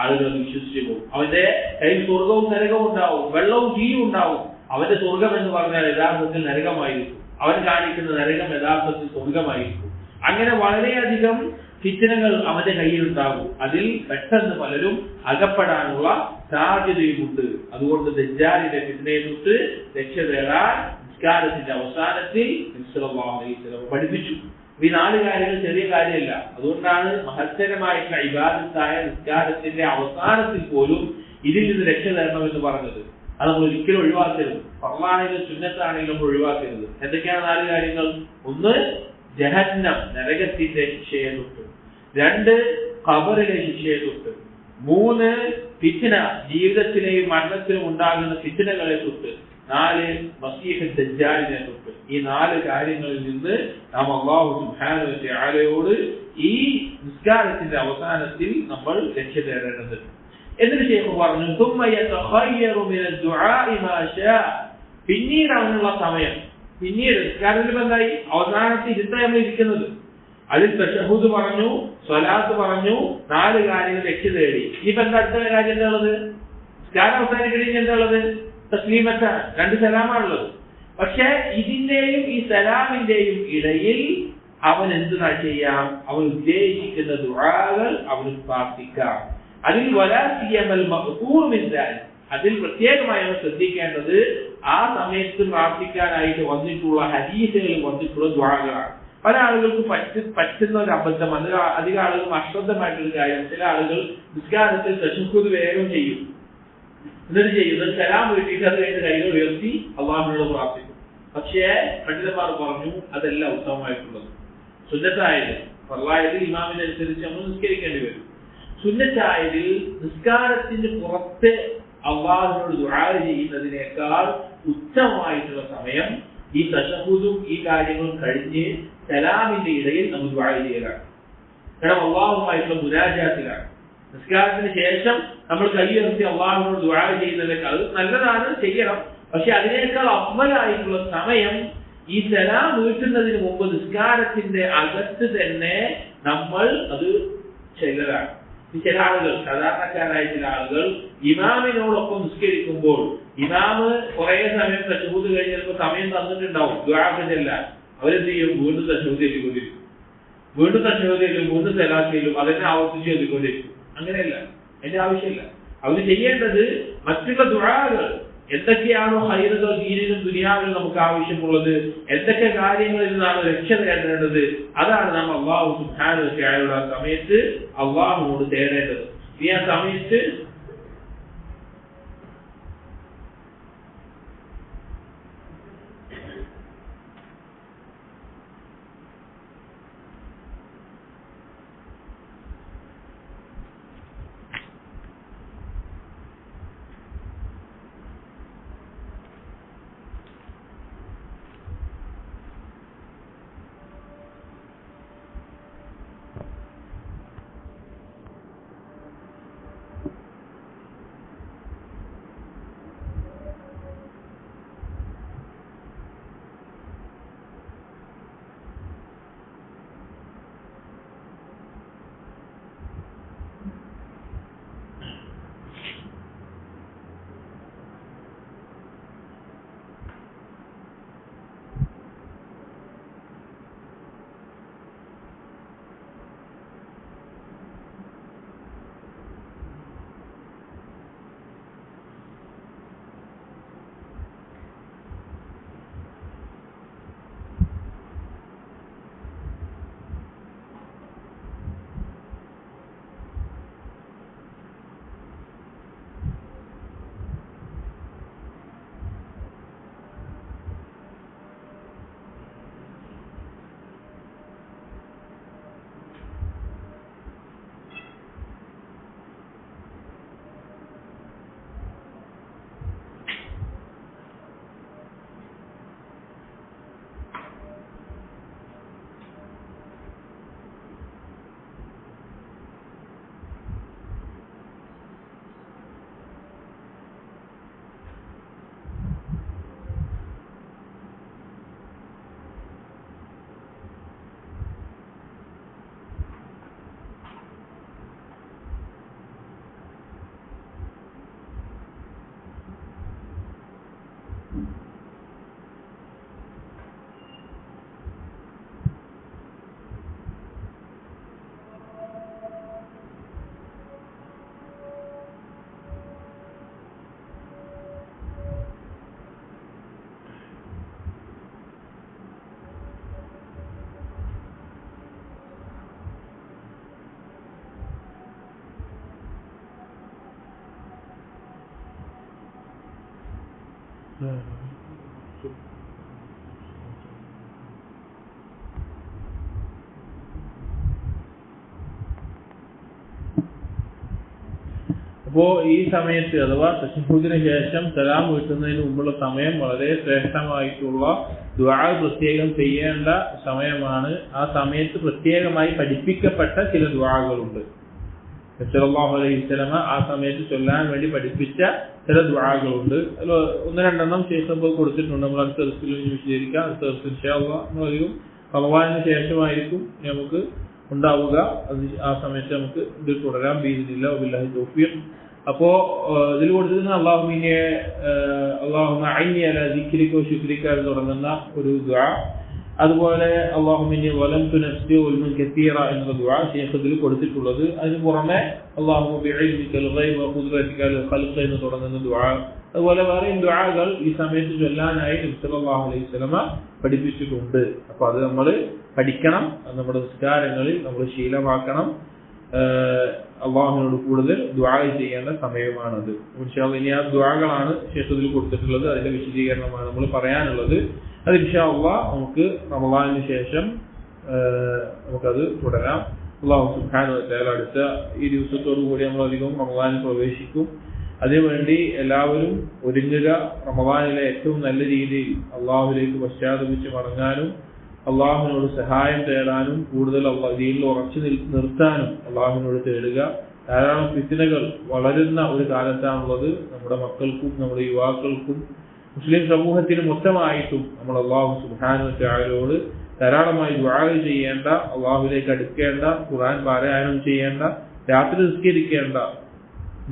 ആളുകൾ വിശ്വസിച്ചു പോകും. അവന്റെ കയ്യിൽ സ്വർഗവും നരകവും ഉണ്ടാവും, വെള്ളവും തീയും ഉണ്ടാവും. അവന്റെ സ്വർഗം എന്ന് പറഞ്ഞാൽ യഥാർത്ഥത്തിൽ നരകമായിരിക്കും, അവൻ കാണിക്കുന്ന നരകം യഥാർത്ഥത്തിൽ സ്വർഗമായിരിക്കും. അങ്ങനെ വളരെയധികം ഫിത്നകൾ അവന്റെ കയ്യിലുണ്ടാകും. അതിൽ പെട്ടെന്ന് പലരും അകപ്പെടാനുള്ള സാധ്യതയുമുണ്ട്. അതുകൊണ്ട് ദജ്ജാലിന്റെ ഫിത്നയെ തൊട്ട് രക്ഷ തേടാൻ നിസ്കാരത്തിന്റെ അവസാനത്തിൽ നബി സല്ലല്ലാഹു അലൈഹി വസല്ലം പഠിപ്പിച്ചു. ഈ 4 കാര്യങ്ങൾ ചെറിയ കാര്യമല്ല. അതുകൊണ്ടാണ് മഹത്തരമായിട്ടുള്ള ഇബാദത്തായ നിസ്കാരത്തിന്റെ അവസാനത്തിൽ പോലും ഇതിൽ നിന്ന് രക്ഷ തരണമെന്ന് പറഞ്ഞത്. അത് നമ്മൾ ഒരിക്കലും ഒഴിവാക്കരുത്. ഫർളാണെങ്കിലും സുന്നത്താണെങ്കിലും നമ്മൾ ഒഴിവാക്കരുത്. എന്തൊക്കെയാണ് 4 കാര്യങ്ങൾ? 1, ജഹന്നം നരകത്തിന്റെ ശിക്ഷയെ തൊട്ട്. 2, ഖബറിലെ ശിക്ഷയെ തൊട്ട്. 3, ഫിത്ന ജീവിതത്തിലെയും മരണത്തിലും ഉണ്ടാകുന്ന ഫിത്നകളെ തൊട്ട്. 4, മസീഹ് ദജ്ജാലിനെ തൊട്ട്. ഈ 4 കാര്യങ്ങളിൽ നിന്ന് നാം അല്ലാഹു സുബ്ഹാനഹു വ തആലയോട് ഈ നിസ്കാരത്തിന്റെ അവസാനത്തിൽ നമ്മൾ രക്ഷ തേടേണ്ടത്. എന്നിട്ട് ശൈഖ് പറഞ്ഞു, ثم يتخير من الدعاء ما شاء. പിന്നീട് അവനുള്ള സമയം, പിന്നീട് നിസ്കാരത്തിൽ എന്തായി അവസാനത്തിൽ ഇരുത്താണ് നമ്മൾ ഇരിക്കുന്നത്. അതിൽ തശഹുദ് പറഞ്ഞു, സ്വലാത്ത് പറഞ്ഞു, 4 കാര്യങ്ങൾ രക്ഷ തേടി. ഇനിയിപ്പോ എന്താ അടുത്ത കാര്യം എന്താ ഉള്ളത്? നിസ്കാരം അവസാനിക്കണമെങ്കിൽ എന്താ ഉള്ളത്? തസ്ലീമത്താണ്, 2 സലാമാണുള്ളത്. പക്ഷെ ഇതിന്റെയും ഈ സലാമിന്റെയും ഇടയിൽ അവൻ എന്ത് ചെയ്യാം? അവൻ ഉദ്ദേശിക്കുന്ന ദുആകൾ അവന് പ്രാർത്ഥിക്കാം. അതിൽ അതിൽ പ്രത്യേകമായി നമ്മൾ ശ്രദ്ധിക്കേണ്ടത് ആ സമയത്ത് പ്രാർത്ഥിക്കാനായിട്ട് വന്നിട്ടുള്ള ഹദീസുകളിൽ വന്നിട്ടുള്ള ദുആകളാണ്. പല ആളുകൾക്ക് പറ്റുന്ന ഒരു അബദ്ധം, അധികം ആളുകൾ അശ്രദ്ധമായിട്ടൊരു കാര്യം, ചില ആളുകൾ നിസ്കാരത്തിൽ തശഹ്ഹുദ് വേഗം ചെയ്യും, എന്നിട്ട് ചെയ്യുന്നത് സലാം വീട്ടിട്ട് അത് കഴിഞ്ഞ് കൈകൾ ഉയർത്തി അല്ലാഹുവിനോട് പ്രാർത്ഥിക്കും. പക്ഷേ പണ്ഡിതന്മാർ പറഞ്ഞു അതല്ല ഉത്തമമായിട്ടുള്ളത്. സുന്നത്തായത് ഫർളായതിൽ ഇമാമിനനുസരിച്ച് നമ്മൾ നിസ്കരിക്കേണ്ടി വരും. സുന്നത്തായതിൽ നിസ്കാരത്തിന് പുറത്ത് അല്ലാഹുവിനോട് ദുആ ചെയ്യുന്നതിനേക്കാൾ ഉത്തമമായിട്ടുള്ള സമയം ഈ തശഹ്ഹുദും ഈ കാര്യങ്ങളും കഴിഞ്ഞ് സലാമിന്റെ ഇടയിൽ നമ്മൾ ദുആ ചെയ്യലാണ്. കാരണം അല്ലാഹുവുമായിട്ടുള്ള മുനാജാത്തിലാണ്. നിസ്കാരത്തിന് ശേഷം നമ്മൾ കൈയുയർത്തി അല്ലാഹുവിനോട് ദുആ ചെയ്യുന്നതിനേക്കാൾ നല്ലതാണ്, ചെയ്യണം. പക്ഷെ അതിനേക്കാൾ അഫ്ളലായിട്ടുള്ള സമയം ഈ സലാം വീട്ടുന്നതിന് മുമ്പ് നിസ്കാരത്തിന്റെ അകത്ത് തന്നെ നമ്മൾ അത് ചെയ്യലാണ്. ചില ആളുകൾ, സാധാരണക്കാരായ ചില ആളുകൾ ഇമാമിനോടൊപ്പം നിസ്കരിക്കുമ്പോൾ ഇമാമ് കുറെ സമയം തശഹ്ഹുദ് കഴിഞ്ഞ് ചിലപ്പോൾ സമയം തന്നിട്ടുണ്ടാവും ദുആ ചെല്ലാൻ. അവരെന്ത് ചെയ്യും? വീണ്ടും തശഹ്ഹുദ് ചൊല്ലിക്കൊണ്ടിരിക്കും, വീണ്ടും തശഹ്ഹുദ് ചൊല്ലും, വീണ്ടും സലാം ചൊല്ലും, അതെന്നെ ആവർത്തിച്ച് ചൊല്ലിക്കൊണ്ടിരിക്കും. അങ്ങനെയല്ല, അതിന്റെ ആവശ്യമില്ല. അവർ ചെയ്യേണ്ടത് മറ്റുള്ള ദുആകൾ എന്തൊക്കെയാണോ ഖൈറുകൾ ദീനിലും ദുനിയാവിലും നമുക്ക് ആവശ്യമുള്ളത്, എന്തൊക്കെ കാര്യങ്ങളിൽ നിന്നാണ് രക്ഷ തേടേണ്ടത്, അതാണ് നാം അല്ലാഹു സുബ്ഹാനഹു വ തആലയുടെ ആ സമയത്ത് അല്ലാഹുവോട് തേടേണ്ടത്. ഈ ആ സമയത്ത് അപ്പോൾ ഈ സമയത്ത് അഥവാ തശഹ്ഹുദിന് ശേഷം സലാം വീട്ടുന്നതിന് മുമ്പുള്ള സമയം വളരെ ശ്രേഷ്ഠമായിട്ടുള്ള ദുആ പ്രത്യേകം ചെയ്യേണ്ട സമയമാണ്. ആ സമയത്ത് പ്രത്യേകമായി പഠിപ്പിക്കപ്പെട്ട ചില ദുആകളുണ്ട്. സല്ലല്ലാഹു അലൈഹി വസല്ലമ ആ സമയത്ത് ചൊല്ലാൻ വേണ്ടി പഠിപ്പിച്ച ചില ദുആകളുണ്ട്. അതിൽ ഒന്ന് രണ്ടെണ്ണം ശേഷം കൊടുത്തിട്ടുണ്ട്. നമ്മൾ അടുത്ത ദിവസത്തിൽ വിശദീകരിക്കാം. അടുത്ത ദിവസം ഇൻഷാ അല്ലാഹ് നമ്മളധികം റമളാനിന് ശേഷമായിരിക്കും നമുക്ക് ഉണ്ടാവുക. അത് ആ സമയത്ത് നമുക്ക് ഇത് തുടരാം. ബിഇദ്നില്ലാഹി വബില്ലാഹി തൗഫീഖ്. അപ്പോ ഇതിൽ കൊടുത്തിരുന്ന അല്ലാഹുമ്മ അഇന്നി അലാ ദിക്രിക വശുക്രിക എന്ന് തുടങ്ങുന്ന ഒരു ദുആ, അതുപോലെ അല്ലാഹുമ്മ ഇന്നി വലംതു നഫ്സി വൽമൻ കസീറ എന്ന ദുആ ശൈഖ് ഇതിൽ കൊടുത്തിട്ടുള്ളത്. അതിന് പുറമെ അല്ലാഹുമ്മ ബിഇൽമികൽ ഗൈബ വഖുദ്റതികൽ ഖൽഖ എന്ന് തുടങ്ങുന്ന ദുആ, അതുപോലെ വേറെയും ദുആകൾ ഈ സമയത്ത് ചൊല്ലാനായി നബി സല്ലല്ലാഹു അലൈഹി വസല്ലമ പഠിപ്പിച്ചിട്ടുണ്ട്. അപ്പൊ അത് നമ്മൾ പഠിക്കണം. അത് നമ്മുടെ നിസ്കാരങ്ങളിൽ നമ്മൾ ശീലമാക്കണം. അള്ളാഹുവിനോട് കൂടുതൽ ദുആ ചെയ്യേണ്ട സമയമാണത്. ഇൻഷാ അല്ലാഹ് ഇനി ആ ദുആകളാണ് ശേഷം ഇതിൽ കൊടുത്തിട്ടുള്ളത്. അതിന്റെ വിശദീകരണമാണ് നമ്മൾ പറയാനുള്ളത്. അത് ഇൻഷാ അല്ലാഹ് നമുക്ക് റമളാനിന് ശേഷം നമുക്കത് തുടരാം. അല്ലാഹു സുബ്ഹാനഹു വ തആല അടുത്ത ഈ ദിവസത്തോടു കൂടി നമ്മൾ അധികം റമളാനിൽ പ്രവേശിക്കും. അതിനുവേണ്ടി എല്ലാവരും ഒരുങ്ങുക. റമളാനിലെ ഏറ്റവും നല്ല രീതിയിൽ അള്ളാഹുവിലേക്ക് പശ്ചാത്തപിച്ച് മടങ്ങാനും അള്ളാഹുവിനോട് സഹായം തേടാനും കൂടുതൽ ദീനിൽ ഉറച്ചു നിർത്താനും അള്ളാഹുവിനോട് തേടുക. ധാരാളം ഫിത്നകൾ വളരുന്ന ഒരു കാലത്താണുള്ളത്. നമ്മുടെ മക്കൾക്കും നമ്മുടെ യുവാക്കൾക്കും മുസ്ലിം സമൂഹത്തിന് മൊത്തമായിട്ടും നമ്മൾ അള്ളാഹു സുബ്ഹാനഹു വ തആലയോട് ധാരാളമായി ദുആ ചെയ്യേണ്ട, അള്ളാഹുവിലേക്ക് അടുക്കേണ്ട, ഖുർആൻ പാരായണം ചെയ്യേണ്ട, രാത്രി നിസ്കരിക്കേണ്ട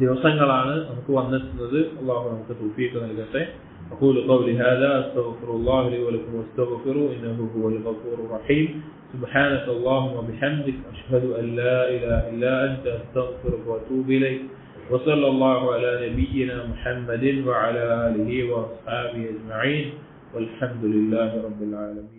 ദിവസങ്ങളാണ് നമുക്ക് വന്നെത്തുന്നത്. അള്ളാഹു നമുക്ക് തൗഫീഖ് നൽകട്ടെ. أقول قولي هذا أستغفر الله لي ولكم واستغفروا إنه هو الغفور الرحيم. سبحانك اللهم وبحمدك أشهد أن لا إله إلا أنت أستغفرك وأتوب إليك. وصلى الله على نبينا محمد وعلى آله وأصحابه أجمعين والحمد لله رب العالمين.